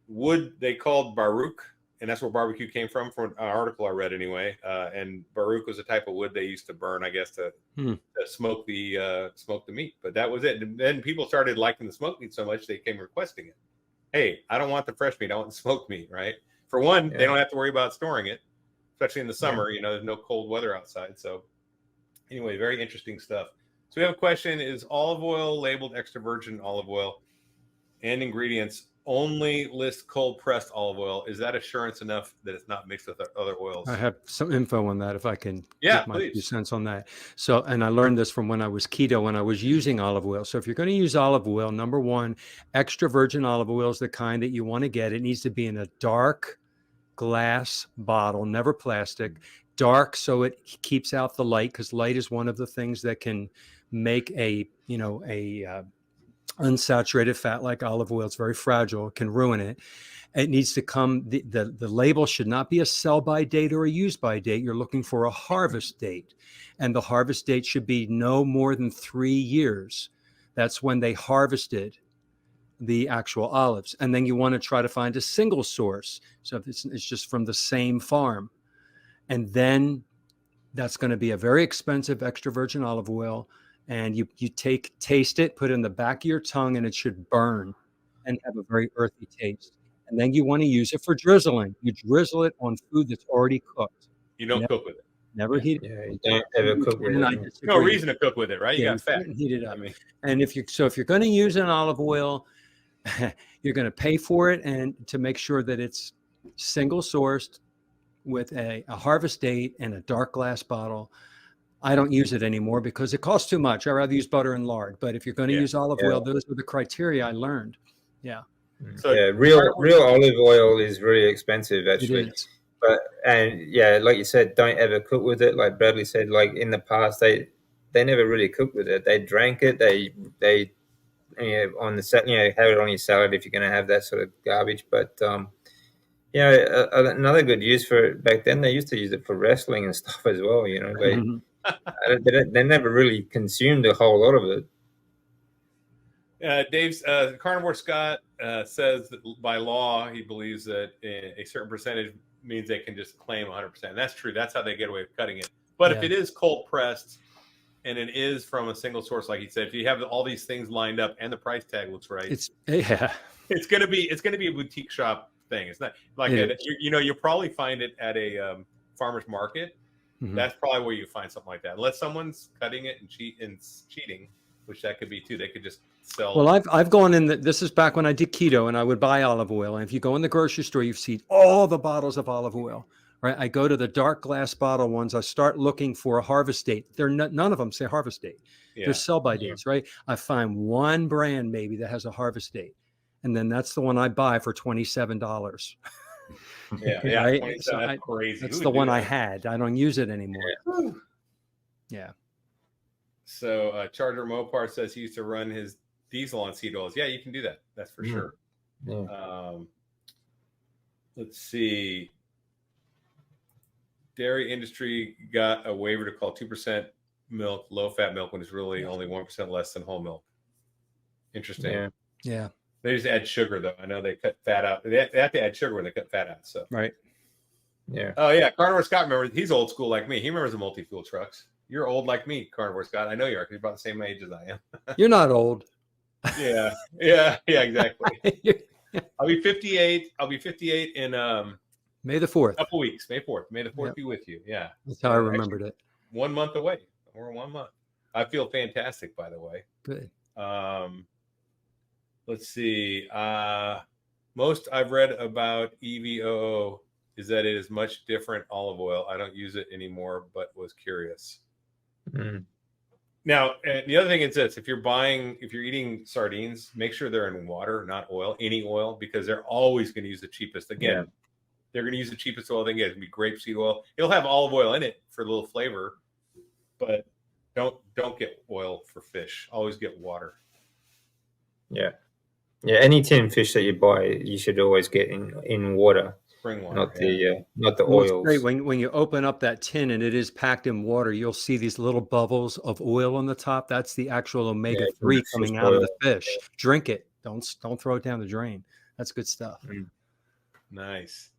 wood they called Baruch, and that's where barbecue came from an article I read anyway. And Baruch was a type of wood they used to burn, I guess, to smoke the meat. But that was it. And then people started liking the smoked meat so much they came requesting it. Hey, I don't want the fresh meat. I want the smoked meat, right? For one, they don't have to worry about storing it, especially in the summer. There's no cold weather outside. So anyway, very interesting stuff. So we have a question: is olive oil labeled extra virgin olive oil and ingredients only list cold pressed olive oil? Is that assurance enough that it's not mixed with other oils? I have some info on that if I can get my 2 cents on that. So, and I learned this from when I was keto, when I was using olive oil. So if you're going to use olive oil, number one, extra virgin olive oil is the kind that you want to get. It needs to be in a dark glass bottle, never plastic. Dark so it keeps out the light, because light is one of the things that can make a unsaturated fat like olive oil. It's very fragile. It can ruin it. It needs to come, the label should not be a sell by date or a use by date. You're looking for a harvest date, and the harvest date should be no more than 3 years. That's when they harvested the actual olives. And then you want to try to find a single source. So if it's just from the same farm, and then that's going to be a very expensive extra virgin olive oil. And you taste it, put it in the back of your tongue, and it should burn and have a very earthy taste. And then you want to use it for drizzling. You drizzle it on food that's already cooked. You don't cook with it. Never heat it. Yeah, you don't ever cook with it. No reason to cook with it, right? You got fat. Heat it up. And if you're going to use an olive oil, you're going to pay for it, and to make sure that it's single sourced with a harvest date and a dark glass bottle. I don't use it anymore because it costs too much. I'd rather use butter and lard. But if you're going to use olive oil, those are the criteria I learned. Yeah. So real olive oil is really expensive, actually. But like you said, don't ever cook with it. Like Bradley said, like in the past, they never really cooked with it. They drank it. They on the have it on your salad if you're going to have that sort of garbage. But another good use for it back then, they used to use it for wrestling and stuff as well. They never really consumed a whole lot of it. Dave's Carnivore Scott says that by law he believes that a certain percentage means they can just claim 100%. And that's true. That's how they get away with cutting it. But if it is cold pressed and it is from a single source, like he said, if you have all these things lined up and the price tag looks right, it's gonna be a boutique shop thing. It's not like you'll probably find it at a farmer's market. Mm-hmm. That's probably where you find something like that, unless someone's cutting it and cheating, which that could be too. They could just sell. Well, I've gone in. This is back when I did keto, and I would buy olive oil. And if you go in the grocery store, you see all the bottles of olive oil. Right? I go to the dark glass bottle ones. I start looking for a harvest date. None of them say harvest date. They're sell by dates, right? I find one brand maybe that has a harvest date, and then that's the one I buy for $27. Yeah, right? So that's crazy. That's the one I had. I don't use it anymore. Yeah. So Charger Mopar says he used to run his diesel on seed oils. Yeah, you can do that. That's for sure. Yeah. Let's see. Dairy industry got a waiver to call 2% milk low-fat milk when it's really only 1% less than whole milk. Interesting. Yeah. They just add sugar, though. I know they cut fat out. They have to add sugar when they cut fat out. So right. Yeah. Oh yeah, Carnivore Scott. Remember, he's old school like me. He remembers the multi-fuel trucks. You're old like me, Carnivore Scott. I know you are because you're about the same age as I am. You're not old. Yeah, exactly. I'll be 58. I'll be 58 in May the 4th. A couple weeks. May 4th. May the 4th be with you. Yeah. That's how I remembered it. 1 month away. We're 1 month. I feel fantastic, by the way. Good. Let's see. Most I've read about EVOO is that it is much different olive oil. I don't use it anymore, but was curious. Mm. Now, the other thing is this: if you're eating sardines, make sure they're in water, not oil, any oil, because they're always going to use the cheapest. Again, they're going to use the cheapest oil they can get. It's going to be grapeseed oil. It'll have olive oil in it for a little flavor, but don't get oil for fish. Always get water. Yeah. Any tin fish that you buy, you should always get in water. Spring water, not the Well, it's oils. great. When you open up that tin and it is packed in water, you'll see these little bubbles of oil on the top. That's the actual omega-3 coming out of the fish. Drink it. Don't throw it down the drain. That's good stuff. Nice.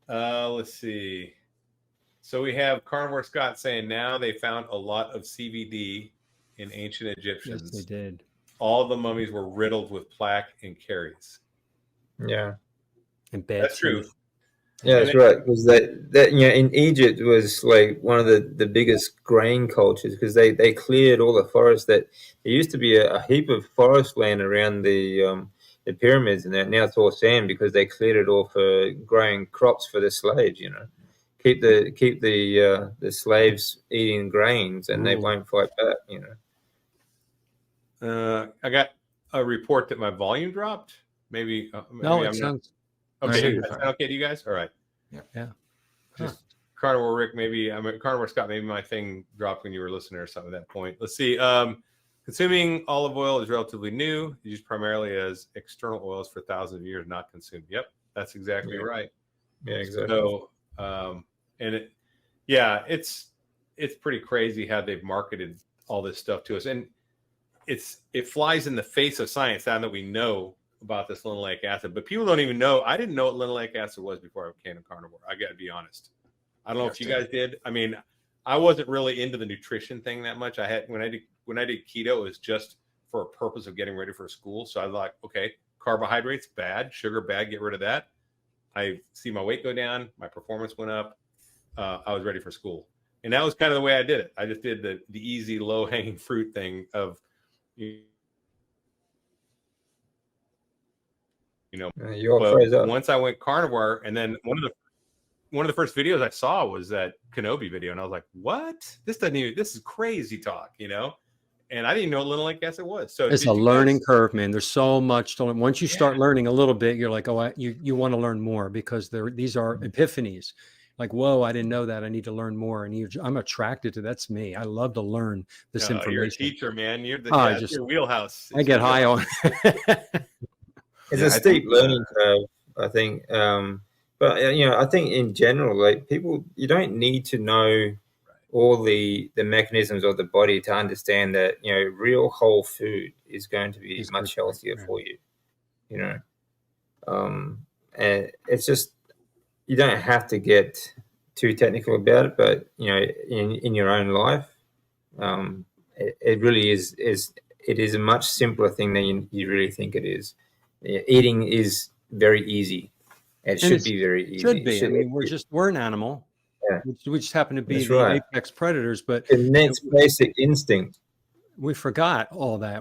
Let's see. So we have Carnivore Scott saying now they found a lot of CBD in ancient Egyptians. Yes, they did. All the mummies were riddled with plaque and caries. Yeah. And bad That's true. teeth. Yeah, that's right. Because that in Egypt was like one of the biggest grain cultures, because they cleared all the forest. That there used to be a heap of forest land around the pyramids, and that now it's all sand because they cleared it all for growing crops for the slaves. Keep the slaves eating grains, and they won't fight back. I got a report that my volume dropped. Maybe No, I'm it not. sounds Okay, you're is that fine. okay to you guys? All right. yeah. Just Carnivore Rick, Carnivore Scott, maybe my thing dropped when you were listening or something at that point. Let's see. Consuming olive oil is relatively new, used primarily as external oils for thousands of years, not consumed. Yep, that's exactly right. Yeah, exactly. So, it's pretty crazy how they've marketed all this stuff to us, and it flies in the face of science now that we know about this linoleic acid, but people don't even know. I didn't know what linoleic acid was before I became a carnivore. I got to be honest. I don't know if you guys did. I mean, I wasn't really into the nutrition thing that much. When I did keto, it was just for a purpose of getting ready for school. So I was like, okay, carbohydrates bad, sugar bad, get rid of that. I see my weight go down, my performance went up. I was ready for school, and that was kind of the way I did it. I just did the easy, low hanging fruit thing of once I went carnivore, and then one of the first videos I saw was that Kenobi video, and I was like, "What? This is crazy talk," And I didn't even know what linoleic acid was. So it's a learning curve, man. There's so much to learn. Once you start learning a little bit, you're like, oh, you want to learn more, because these are epiphanies. Like, whoa, I didn't know that. I need to learn more. And I'm attracted to that's me. I love to learn this information. You're a teacher, man. You're your wheelhouse. I get high on. It's a steep learning curve, I think. But I think in general, like people, you don't need to know all the mechanisms of the body to understand that real whole food is going to be much healthier for you. And it's just, you don't have to get too technical about it, but in your own life, it really is it is a much simpler thing than you really think it is. Eating is very easy. It should be very easy. Should be. I mean, we're an animal. Yeah. We just happen to be the apex predators, but it's basic instinct. We forgot all that.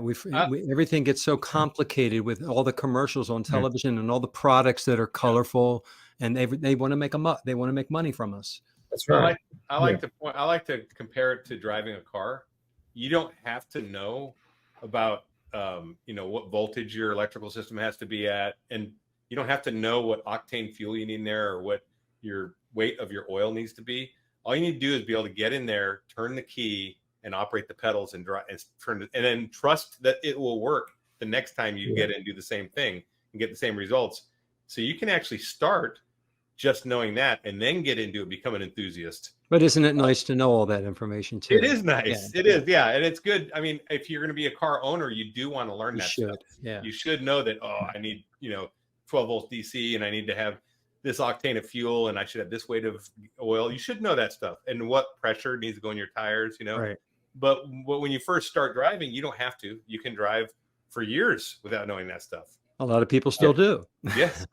Everything gets so complicated with all the commercials on television and all the products that are colorful, and they want to make they want to make money from us. That's right. I like to compare it to driving a car. You don't have to know about what voltage your electrical system has to be at, and you don't have to know what octane fuel you need in there or what your weight of your oil needs to be. All you need to do is be able to get in there, turn the key, and operate the pedals and drive and turn it, and then trust that it will work the next time you get in and do the same thing and get the same results. So you can actually start just knowing that and then get into it, become an enthusiast. But isn't it nice to know all that information too? It is nice. Yeah. It is. Yeah. And it's good. I mean, if you're going to be a car owner, you do want to learn that stuff. Yeah. You should know that, I need, 12 volts DC, and I need to have this octane of fuel, and I should have this weight of oil. You should know that stuff and what pressure needs to go in your tires, Right. But when you first start driving, you don't have to. You can drive for years without knowing that stuff. A lot of people still do. Yes.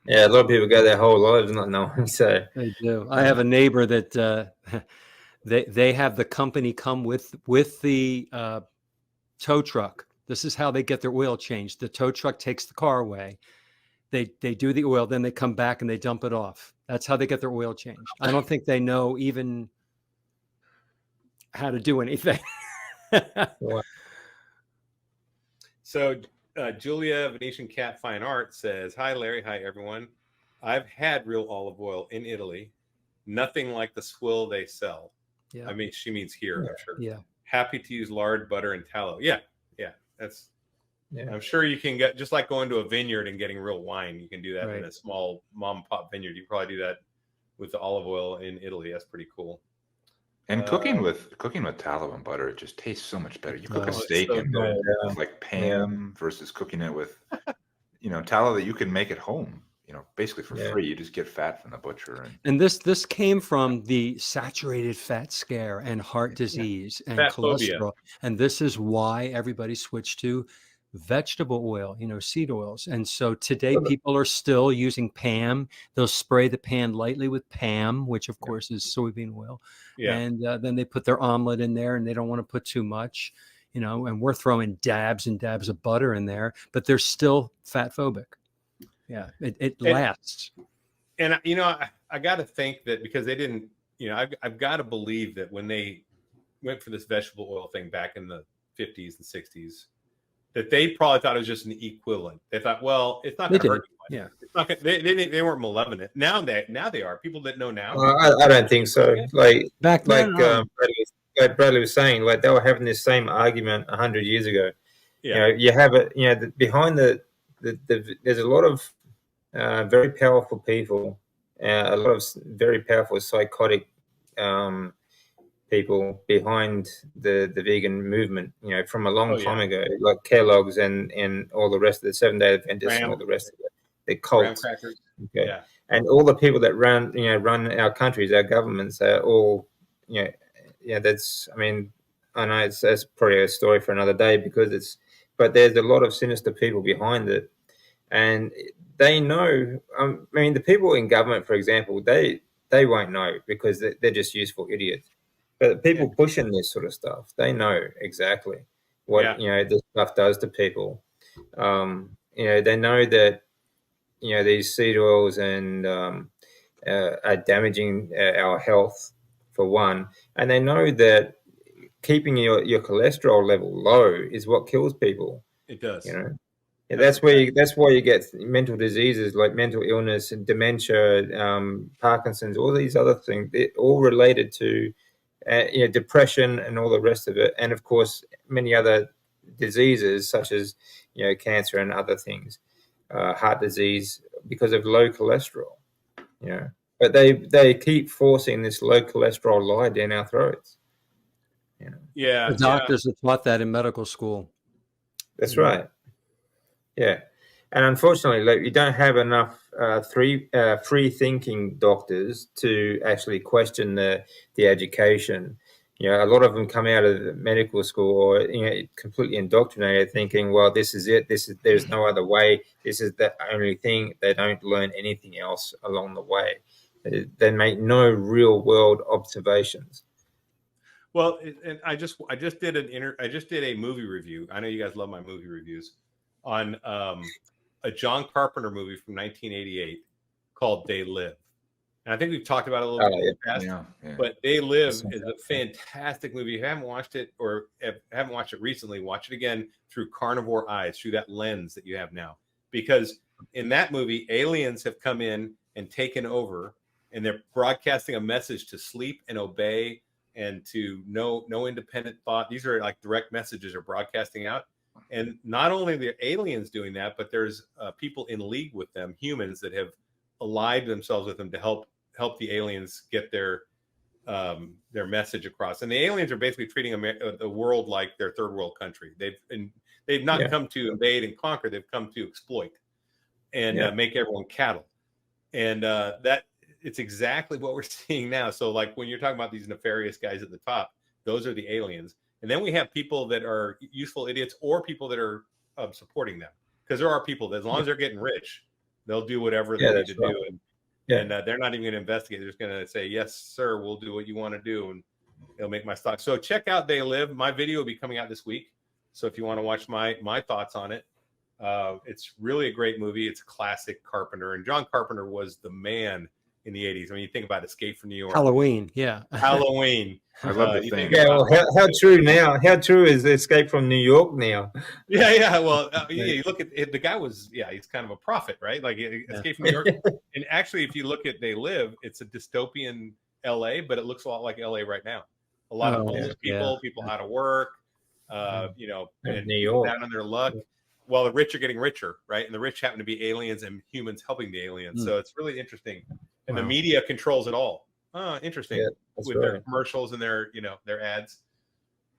Yeah, a lot of people go their whole lives not knowing. So they do. I have a neighbor that They have the company come with the tow truck. This is how they get their oil changed. The tow truck takes the car away. They do the oil, then they come back and they dump it off. That's how they get their oil changed. I don't think they know even how to do anything. So Julia Venetian Cat Fine Art says, "Hi Larry, hi everyone. I've had real olive oil in Italy. Nothing like the swill they sell." Yeah. I mean, she means here, I'm sure. Yeah. Happy to use lard, butter, and tallow. Yeah. That's. Yeah. I'm sure you can get, just like going to a vineyard and getting real wine. You can do that Right. in a small mom and pop vineyard. You probably do that with the olive oil in Italy. That's pretty cool. And cooking with tallow and butter, it just tastes so much better. You cook a it's steak so and good. with like Pam versus cooking it with, tallow that you can make at home, basically for free. You just get fat from the butcher. And this came from the saturated fat scare and heart disease and Fat cholesterol. phobia. And this is why everybody switched to vegetable oil, seed oils. And so today people are still using Pam. They'll spray the pan lightly with Pam, which of course is soybean oil. Yeah. And then they put their omelet in there and they don't want to put too much, and we're throwing dabs and dabs of butter in there, but they're still fat phobic. Yeah, it lasts. And I got to think that because they didn't, I've got to believe that when they went for this vegetable oil thing back in the 50s and 60s, that they probably thought it was just an equivalent. They thought, well, it's not going to hurt anyone. Yeah, it's not gonna, they weren't malevolent. Now they are. People that know now. I don't think so. Like back then, Bradley was saying, like they were having this same argument 100 years ago. Yeah. You have it. Behind there's a lot of very powerful people, a lot of very powerful psychotic people behind the vegan movement, from a long time ago, like Kellogg's and all the rest of the 7-Day Adventists and all the rest of it, the cults. Okay. Yeah. And all the people that run our countries, our governments are all, that's, I know that's probably a story for another day but there's a lot of sinister people behind it. And they know, the people in government, for example, they won't know because they're just useful idiots. But the people pushing this sort of stuff, they know exactly what, this stuff does to people. They know that, these seed oils and are damaging our health, for one. And they know that keeping your cholesterol level low is what kills people. It does. Yeah, that's why you get mental diseases like mental illness and dementia, Parkinson's, all these other things. They're all related to depression and all the rest of it, and of course many other diseases such as cancer and other things, heart disease, because of low cholesterol. But they keep forcing this low cholesterol lie down our throats. Yeah, the doctors are taught that in medical school. That's right. Yeah, and unfortunately, you don't have enough free-thinking doctors to actually question the education. A lot of them come out of medical school or completely indoctrinated, thinking, well, this is it. There's no other way. This is the only thing. They don't learn anything else along the way. They make no real-world observations. Well, and I just did a movie review. I know you guys love my movie reviews on a John Carpenter movie from 1988 called They Live. And I think we've talked about it a little bit in the past. Yeah. But They Live is a fantastic movie. If you haven't watched it or haven't watched it recently, watch it again through carnivore eyes, through that lens that you have now. Because in that movie, aliens have come in and taken over, and they're broadcasting a message to sleep and obey and to no independent thought. These are like direct messages are broadcasting out. And not only the aliens doing that, but there's people in league with them, humans that have allied themselves with them to help the aliens get their message across. And the aliens are basically treating the world like their third world country. They've not come to invade and conquer. They've come to exploit and make everyone cattle. And that it's exactly what we're seeing now. So like when you're talking about these nefarious guys at the top, those are the aliens. And then we have people that are useful idiots or people that are supporting them. Because there are people that, as long as they're getting rich, they'll do whatever they need to do. And they're not even going to investigate. They're just going to say, yes, sir, we'll do what you want to do. it'll make my stock. So check out They Live. My video will be coming out this week. So if you want to watch my thoughts on it, it's really a great movie. It's a classic Carpenter, and John Carpenter was the man in the 80s. When you think about Escape from New York, Halloween, yeah. Halloween. I love the you thing. think Yeah, about- well, how true now? How true is Escape from New York now? Yeah. Well, you look at it, the guy was, he's kind of a prophet, right? Like Escape from New York. And actually, if you look at They Live, it's a dystopian LA, but it looks a lot like LA right now. A lot of homeless people out of work, and New York. down on their luck. Well, the rich are getting richer, right? And the rich happen to be aliens and humans helping the aliens. So it's really interesting. And the media controls it all. Oh, interesting. Yeah, with their commercials and their ads.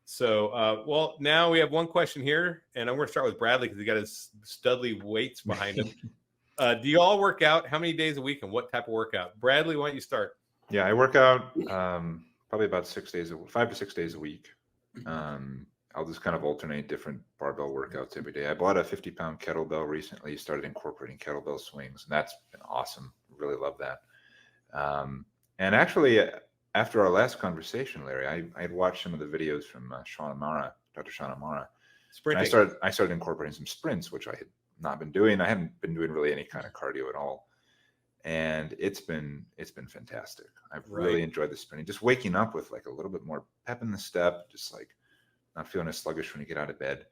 So, well, now we have one question here, and I'm going to start with Bradley because he got his studly weights behind him. Do you all work out? How many days a week and what type of workout? Bradley, why don't you start? Yeah, I work out probably about 5 to 6 days a week. I'll just kind of alternate different barbell workouts every day. I bought a 50-pound kettlebell recently, started incorporating kettlebell swings, and that's been awesome. Really love that. And actually, after our last conversation, Larry, I had watched some of the videos from Dr. Sean Amara. Sprinting. And I started incorporating some sprints, which I had not been doing. I hadn't been doing really any kind of cardio at all. And it's been fantastic. I've really enjoyed the sprinting. Just waking up with like a little bit more pep in the step, just like not feeling as sluggish when you get out of bed.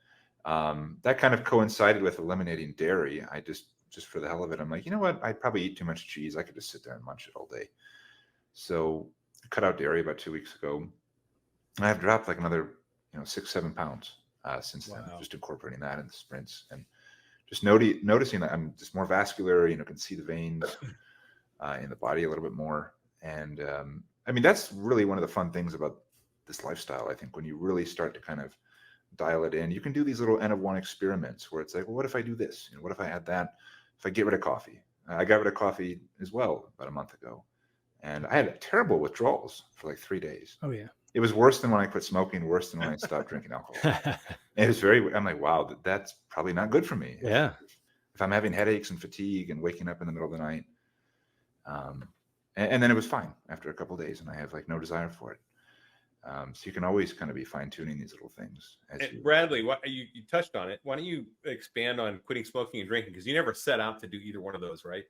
That kind of coincided with eliminating dairy. I just for the hell of it, I'm like, you know what? I probably eat too much cheese. I could just sit there and munch it all day. So I cut out dairy about 2 weeks ago. I've dropped like another 6-7 pounds since then, just incorporating that in the sprints and just noticing that I'm just more vascular, can see the veins in the body a little bit more. And I mean, that's really one of the fun things about this lifestyle. I think when you really start to kind of dial it in, you can do these little N of 1 experiments where it's like, well, what if I do this? What if I add that? If I get rid of coffee? I got rid of coffee as well about a month ago. And I had terrible withdrawals for like 3 days. Oh, yeah. It was worse than when I quit smoking, worse than when I stopped drinking alcohol. It was I'm like, wow, that's probably not good for me. Yeah. If I'm having headaches and fatigue and waking up in the middle of the night. And then it was fine after a couple of days and I have like no desire for it. So you can always kind of be fine tuning these little things. Bradley, you touched on it. Why don't you expand on quitting smoking and drinking? Because you never set out to do either one of those, right?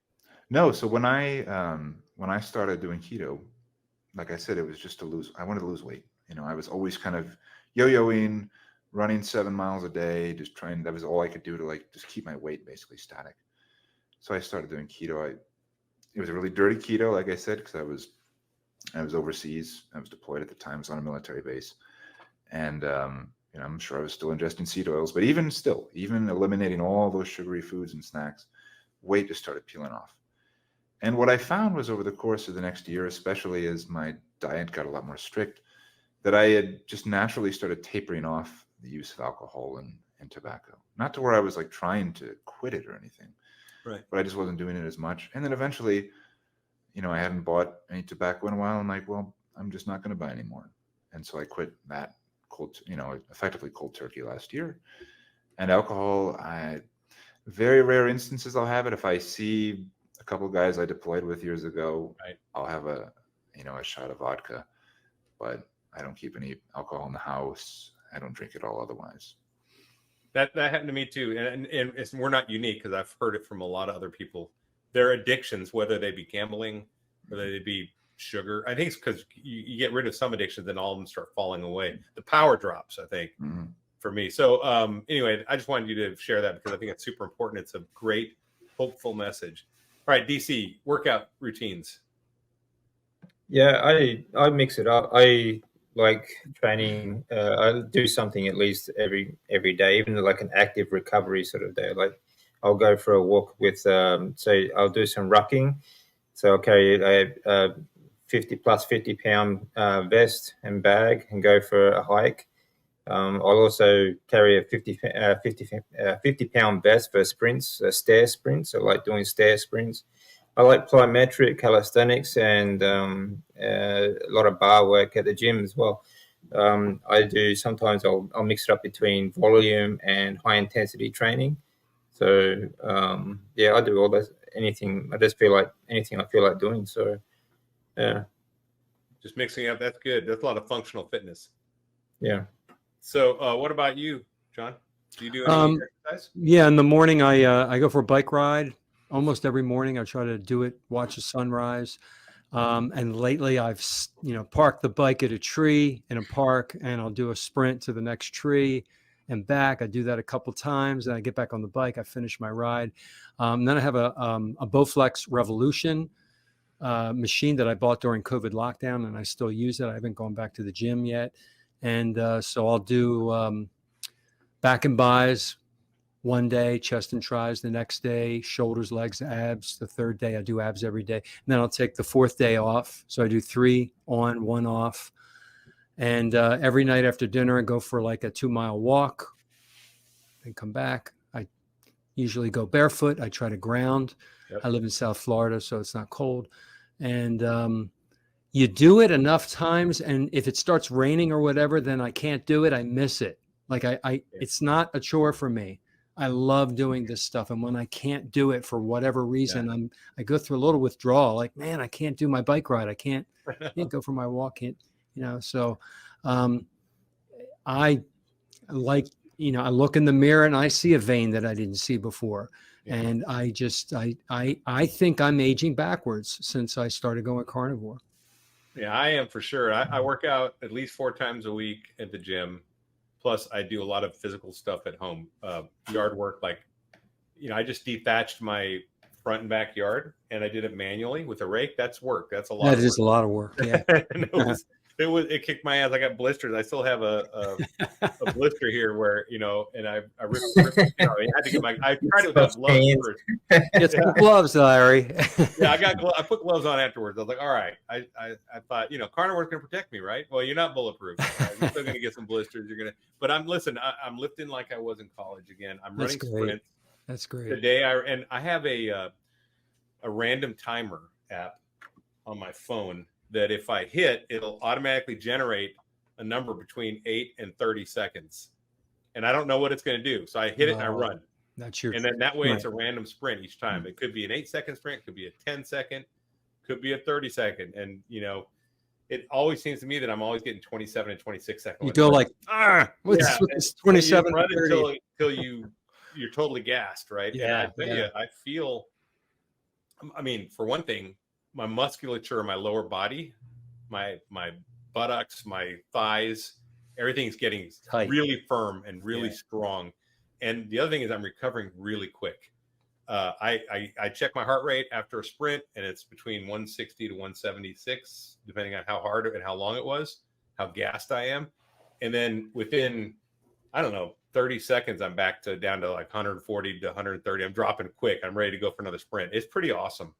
No. So when I started doing keto, like I said, it was just I wanted to lose weight. I was always kind of yo-yoing, running 7 miles a day, just trying. That was all I could do to like just keep my weight basically static. So I started doing keto. It was a really dirty keto, like I said, because I was overseas. I was deployed at the time. I was on a military base, and I'm sure I was still ingesting seed oils. But even eliminating all those sugary foods and snacks, weight just started peeling off. And what I found was over the course of the next year, especially as my diet got a lot more strict, that I had just naturally started tapering off the use of alcohol and tobacco. Not to where I was like trying to quit it or anything, right? But I just wasn't doing it as much. And then eventually, I hadn't bought any tobacco in a while. I'm like, well, I'm just not going to buy anymore. And so I quit that effectively cold turkey last year. And alcohol, very rare instances I'll have it. If I see a couple of guys I deployed with years ago, I'll have a shot of vodka, but I don't keep any alcohol in the house. I don't drink it all otherwise. That happened to me too. And we're not unique because I've heard it from a lot of other people. Their addictions, whether they be gambling, whether they be sugar. I think it's because you get rid of some addictions, then all of them start falling away. The power drops, I think, for me. So anyway, I just wanted you to share that because I think it's super important. It's a great, hopeful message. All right, DC, workout routines. Yeah, I mix it up. I like training. I do something at least every day, even like an active recovery sort of day. Like I'll go for a walk with, so I'll do some rucking. So I'll carry a 50 pound vest and bag and go for a hike. I'll also carry a 50 pound vest for sprints, stair sprints. I like doing stair sprints. I like plyometric calisthenics and a lot of bar work at the gym as well. Sometimes I'll mix it up between volume and high intensity training. So I do all that. I just feel like anything I feel like doing. So yeah. just mixing it up. That's good. That's a lot of functional fitness. Yeah. So what about you, John? Do you do any exercise? Yeah, in the morning I go for a bike ride almost every morning. I try to do it, watch the sunrise. And lately I've, parked the bike at a tree in a park, and I'll do a sprint to the next tree and back. I do that a couple times, and I get back on the bike. I finish my ride. Then I have a Bowflex Revolution machine that I bought during COVID lockdown, and I still use it. I haven't gone back to the gym yet. And so I'll do back and buys one day, chest and tries the next day, shoulders, legs, abs. The third day, I do abs every day. And then I'll take the fourth day off. So I do 3 on, 1 off. And every night after dinner, I go for like a 2-mile walk and come back. I usually go barefoot. I try to ground. Yep. I live in South Florida, so it's not cold. And you do it enough times, and if it starts raining or whatever, then I can't do it. I miss it. Like it's not a chore for me. I love doing this stuff. And when I can't do it for whatever reason, I go through a little withdrawal. Like, man, I can't do my bike ride. I can't go for my walk. So I like, I look in the mirror and I see a vein that I didn't see before. Yeah. And I think I'm aging backwards since I started going carnivore. Yeah, I am for sure. I work out at least 4 times a week at the gym. Plus, I do a lot of physical stuff at home, yard work. Like, I just dethatched my front and backyard, and I did it manually with a rake. That's work. That's a lot. That is a lot of work. Yeah, it kicked my ass. I got blisters. I still have a blister here where and I ripped I had to get I tried it without gloves first. Get some gloves, Larry. Yeah, I put gloves on afterwards. I was like, all right. I thought carnivore's gonna protect me, right? Well, you're not bulletproof. Right? You're still gonna get some blisters. But I'm lifting like I was in college again. I'm running sprints. That's great. Today I have a random timer app on my phone that if I hit, it'll automatically generate a number between 8 and 30 seconds. And I don't know what it's going to do. So I hit it and I run. And then that way it's a random sprint each time. It could be an 8-second sprint, could be a 10-second, could be a 30-second. And, it always seems to me that I'm always getting 27 and 26 seconds. You go like, what's 27 until you're totally gassed, right? Yeah. And I tell you, I feel, for one thing, my musculature, my lower body, my buttocks, my thighs, everything's getting tight, really firm and really strong. And the other thing is I'm recovering really quick. I check my heart rate after a sprint, and it's between 160 to 176, depending on how hard and how long it was, how gassed I am. And then within, 30 seconds, I'm back down to like 140 to 130. I'm dropping quick. I'm ready to go for another sprint. It's pretty awesome.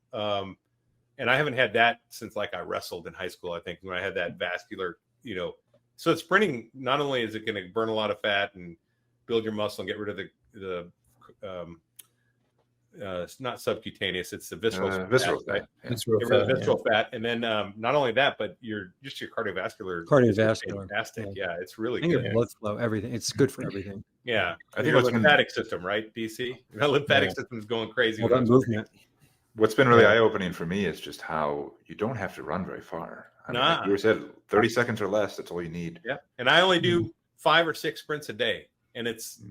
And I haven't had that since like I wrestled in high school, I think, when I had that vascular, so sprinting, not only is it going to burn a lot of fat and build your muscle and get rid of the it's not subcutaneous, it's the visceral fat, right? Visceral fat. And then not only that, but your cardiovascular is fantastic. Yeah, it's really good. Your blood flow, everything. It's good for everything. Yeah. I think your lymphatic system, right, DC? The lymphatic system is going crazy. Well, that movement. What's been really eye-opening for me is just how you don't have to run very far. Like you said, 30 seconds or less, that's all you need. Yeah. And I only do 5 or 6 sprints a day, and it's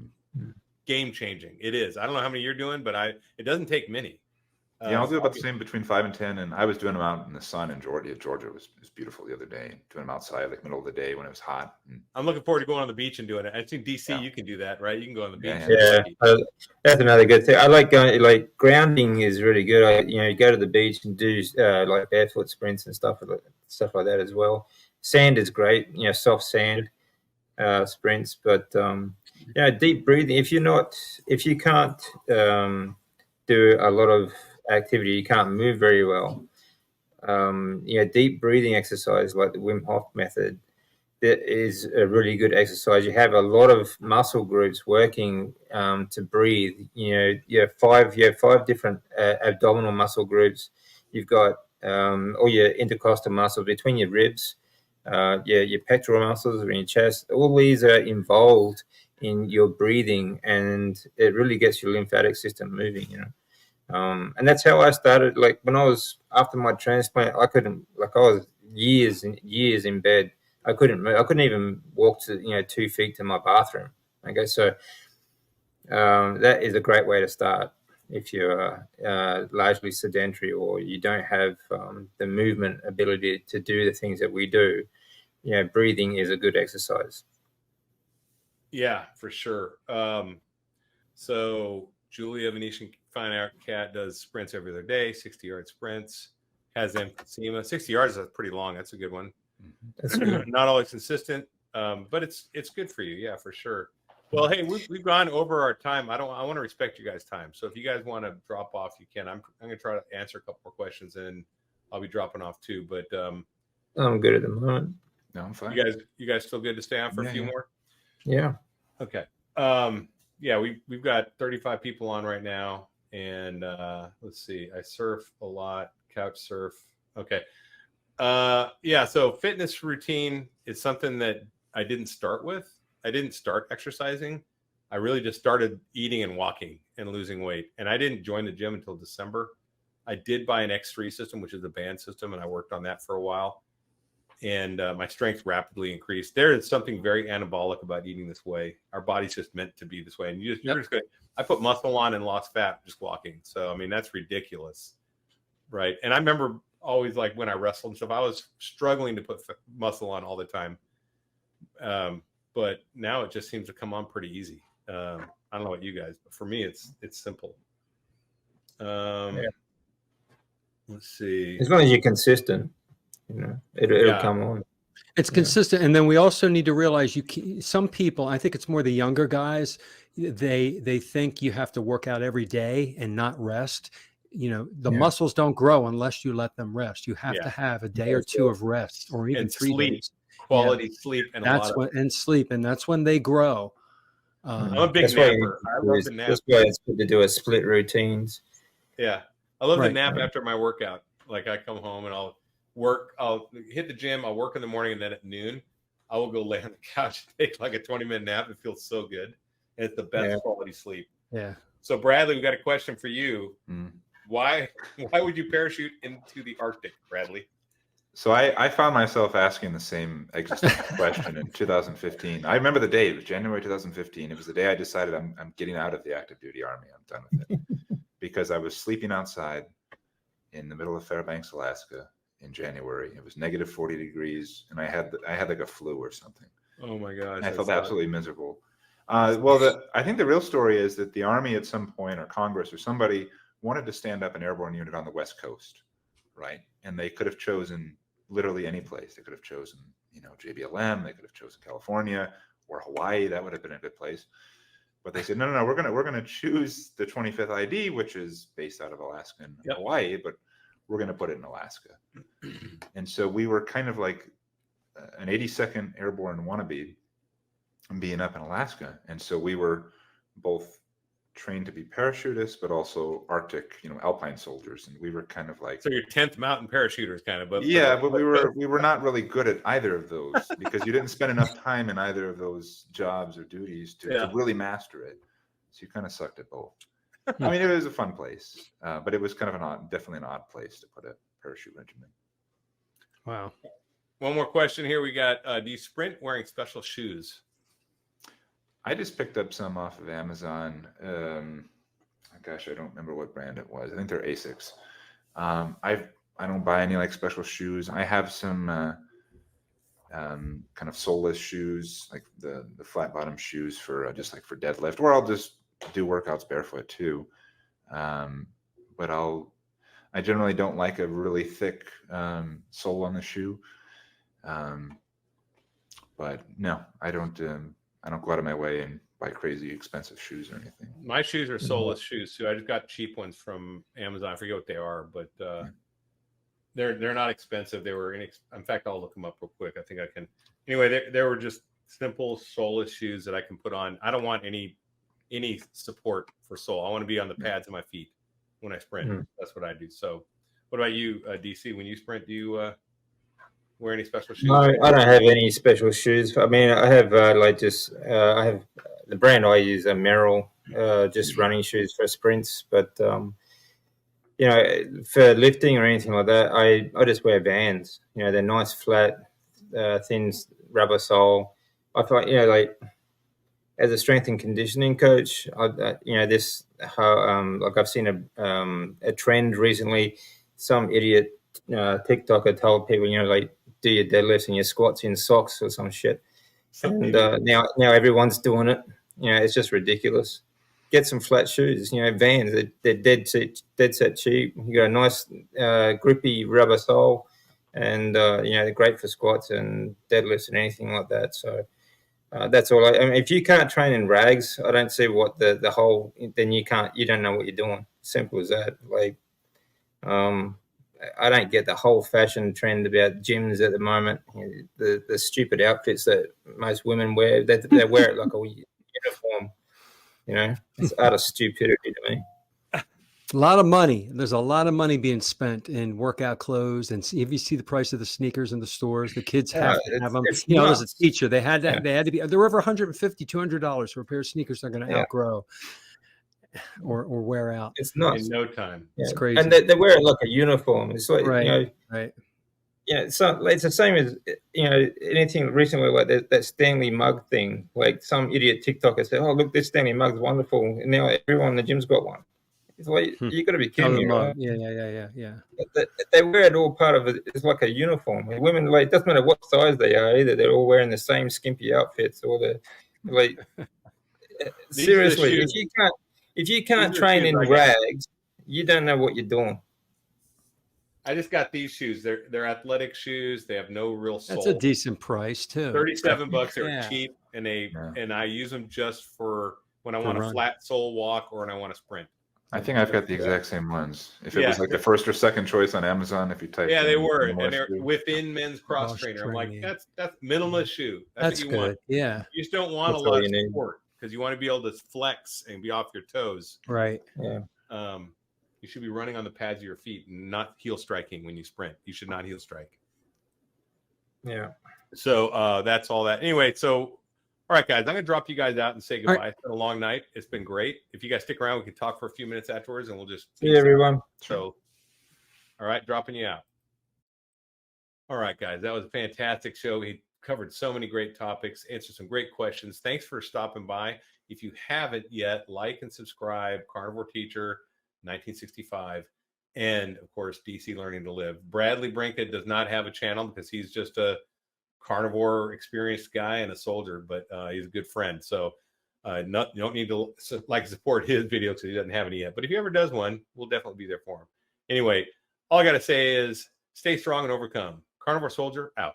game-changing. It is. I don't know how many you're doing, but it doesn't take many. Yeah, I'll do about the same, between 5 and 10. And I was doing them out in the sun in Georgia. Georgia was beautiful the other day. Doing them outside, like middle of the day when it was hot. I'm looking forward to going on the beach and doing it. I think DC, you can do that, right? You can go on the beach. Yeah, that's another good thing. I like going. Like grounding is really good. You go to the beach and do like barefoot sprints and stuff like that as well. Sand is great. Soft sand sprints, but deep breathing. If you can't do a lot of activity, you can't move very well. Deep breathing exercise like the Wim Hof method, that is a really good exercise. You have a lot of muscle groups working to breathe. You have 5 different abdominal muscle groups. You've got all your intercostal muscles between your ribs, your pectoral muscles in your chest. All these are involved in your breathing, and it really gets your lymphatic system moving. And that's how I started. Like when I was after my transplant, I couldn't, like I was years and years in bed. I couldn't even walk to 2 feet to my bathroom. Okay, so that is a great way to start if you're largely sedentary or you don't have the movement ability to do the things that we do. Breathing is a good exercise. Yeah, for sure. So Julia Venetian Fine Art Cat does sprints every other day, 60-yard sprints, has emphysema. 60 yards is pretty long. That's a good one. That's good. Not always consistent, but it's good for you. Yeah, for sure. Well, hey, we've gone over our time. I want to respect you guys' time. So if you guys want to drop off, you can. I'm going to try to answer a couple more questions, and I'll be dropping off too. But I'm good at the moment. No, I'm fine. You guys still good to stay on for a few more? Yeah. Okay. Yeah, we've got 35 people on right now, and let's see. I surf a lot, couch surf. Okay. Yeah, so fitness routine is something that I didn't start with. I didn't start exercising. I really just started eating and walking and losing weight. And I didn't join the gym until December. I did buy an X3 system, which is a band system, and I worked on that for a while. And my strength rapidly increased. There is something very anabolic about eating this way. Our body's just meant to be this way. And you're just going. I put muscle on and lost fat just walking. So I mean, that's ridiculous, right? And I remember always, like, when I wrestled and stuff, I was struggling to put muscle on all the time. But now it just seems to come on pretty easy. I don't know about you guys, but for me, it's simple. Let's see. As long as you're consistent, it'll come on. It's consistent. And then we also need to realize some people, I think it's more the younger guys, they think you have to work out every day and not rest. The muscles don't grow unless you let them rest. You have to have a day or two of rest, or even 3 days. Quality sleep, and sleep, and that's when they grow. I'm a big napper. I love the nap. That's why it's good to do a split routines. Yeah, I love the nap after my workout. Like, I come home and I'll hit the gym. I'll work in the morning, and then at noon, I will go lay on the couch and take like a 20-minute nap. It feels so good, and it's the best quality sleep. Yeah. So Bradley, we got a question for you. Why would you parachute into the Arctic, Bradley? So I found myself asking the same existential question in 2015. I remember the day. It was January 2015. It was the day I decided I'm getting out of the active duty army. I'm done with it. Because I was sleeping outside in the middle of Fairbanks, Alaska in January. It was negative 40 degrees, and I had like a flu or something. Oh my gosh. I felt absolutely miserable. I think the real story is that the Army at some point, or Congress or somebody, wanted to stand up an airborne unit on the West Coast, right? And they could have chosen literally any place. They could have chosen, JBLM. They could have chosen California or Hawaii. That would have been a good place. But they said, no, we're gonna choose the 25th ID, which is based out of Alaska and Hawaii, but we're gonna put it in Alaska. And so we were kind of like an 82nd Airborne wannabe being up in Alaska. And so we were both trained to be parachutists, but also Arctic, alpine soldiers. And we were kind of like, so you're 10th mountain parachuters kind of, but we were not really good at either of those because you didn't spend enough time in either of those jobs or duties to really master it. So you kind of sucked at both. I mean, it was a fun place, but it was kind of definitely an odd place to put a parachute regiment. Wow. One more question here. We got, do you sprint wearing special shoes? I just picked up some off of Amazon. Gosh, I don't remember what brand it was. I think they're Asics. I don't buy any like special shoes. I have some kind of soleless shoes, like the flat bottom shoes for just like for deadlift, or I'll just do workouts barefoot too. But I generally don't like a really thick sole on the shoe. But no, I don't go out of my way and buy crazy expensive shoes or anything. My shoes are soleless shoes too. I just got cheap ones from Amazon. I forget what they are, but they're not expensive. They were in fact, I'll look them up real quick. I think I can. Anyway, they were just simple soleless shoes that I can put on. I don't want any support for sole. I want to be on the pads of my feet when I sprint. That's what I do. So, what about you, DC? When you sprint, do you wear any special shoes? No, I don't have any special shoes. I mean, I have I have the brand I use are Merrell, just running shoes for sprints. But you know, for lifting or anything like that, I just wear Vans. You know, they're nice, flat, thin rubber sole. I feel like, you know, like as a strength and conditioning coach, you know, this like I've seen a trend recently. Some idiot TikToker told people, you know, like do your deadlifts and your squats in socks or some shit. And now everyone's doing it. You know, it's just ridiculous. Get some flat shoes. You know, Vans. They're dead set cheap. You got a nice grippy rubber sole, and you know, they're great for squats and deadlifts and anything like that. So that's all. I mean, if you can't train in rags, I don't see what the whole. Then you don't know what you're doing. Simple as that. Like, I don't get the whole fashion trend about gyms at the moment. You know, the stupid outfits that most women wear. They wear it like a uniform. You know, it's utter stupidity to me. A lot of money. There's a lot of money being spent in workout clothes, and if you see the price of the sneakers in the stores, the kids have to have them. You know, as a teacher, they had to. They had to be. They're over $150, $200 for a pair of sneakers they're going to outgrow or wear out. It's not in no time. It's crazy, and they wear it like a uniform. It's like right, you know, right. Yeah, so it's the same as, you know, anything recently like that Stanley mug thing. Like some idiot TikToker said, "Oh, look, this Stanley mug's wonderful," and now everyone in the gym's got one. It's like you got to be kidding me, right? Yeah. They wear it all part of it. It's like a uniform. And women, like, it doesn't matter what size they are either. They're all wearing the same skimpy outfits, or the like. Seriously, if you can't train in rags, you don't know what you're doing. I just got these shoes. They're athletic shoes. They have no real sole. That's a decent price too. $37. They're cheap, and and I use them just for when I want a flat sole walk or when I want to sprint. I think I've got the exact same ones. If it was like the first or second choice on Amazon, if you type, they were, and they're within men's cross trainer. I'm like, that's minimalist shoe. That's what you want. Yeah, you just don't want a lot of support because you want to be able to flex and be off your toes. Right. Yeah. You should be running on the pads of your feet and not heel striking when you sprint. You should not heel strike. Yeah. So that's all that. Anyway, so all right, guys, I'm going to drop you guys out and say goodbye. Right. It's been a long night. It's been great. If you guys stick around, we can talk for a few minutes afterwards, and we'll just see everyone. So, all right, dropping you out. All right, guys, that was a fantastic show. We covered so many great topics, answered some great questions. Thanks for stopping by. If you haven't yet, like and subscribe. Carnivore Teacher 1965, and of course, DC Learning to Live. Bradley Brinket does not have a channel because he's just a carnivore experienced guy and a soldier, but he's a good friend. So you don't need to support his video because he doesn't have any yet. But if he ever does one, we'll definitely be there for him. Anyway, all I got to say is stay strong and overcome. Carnivore Soldier out.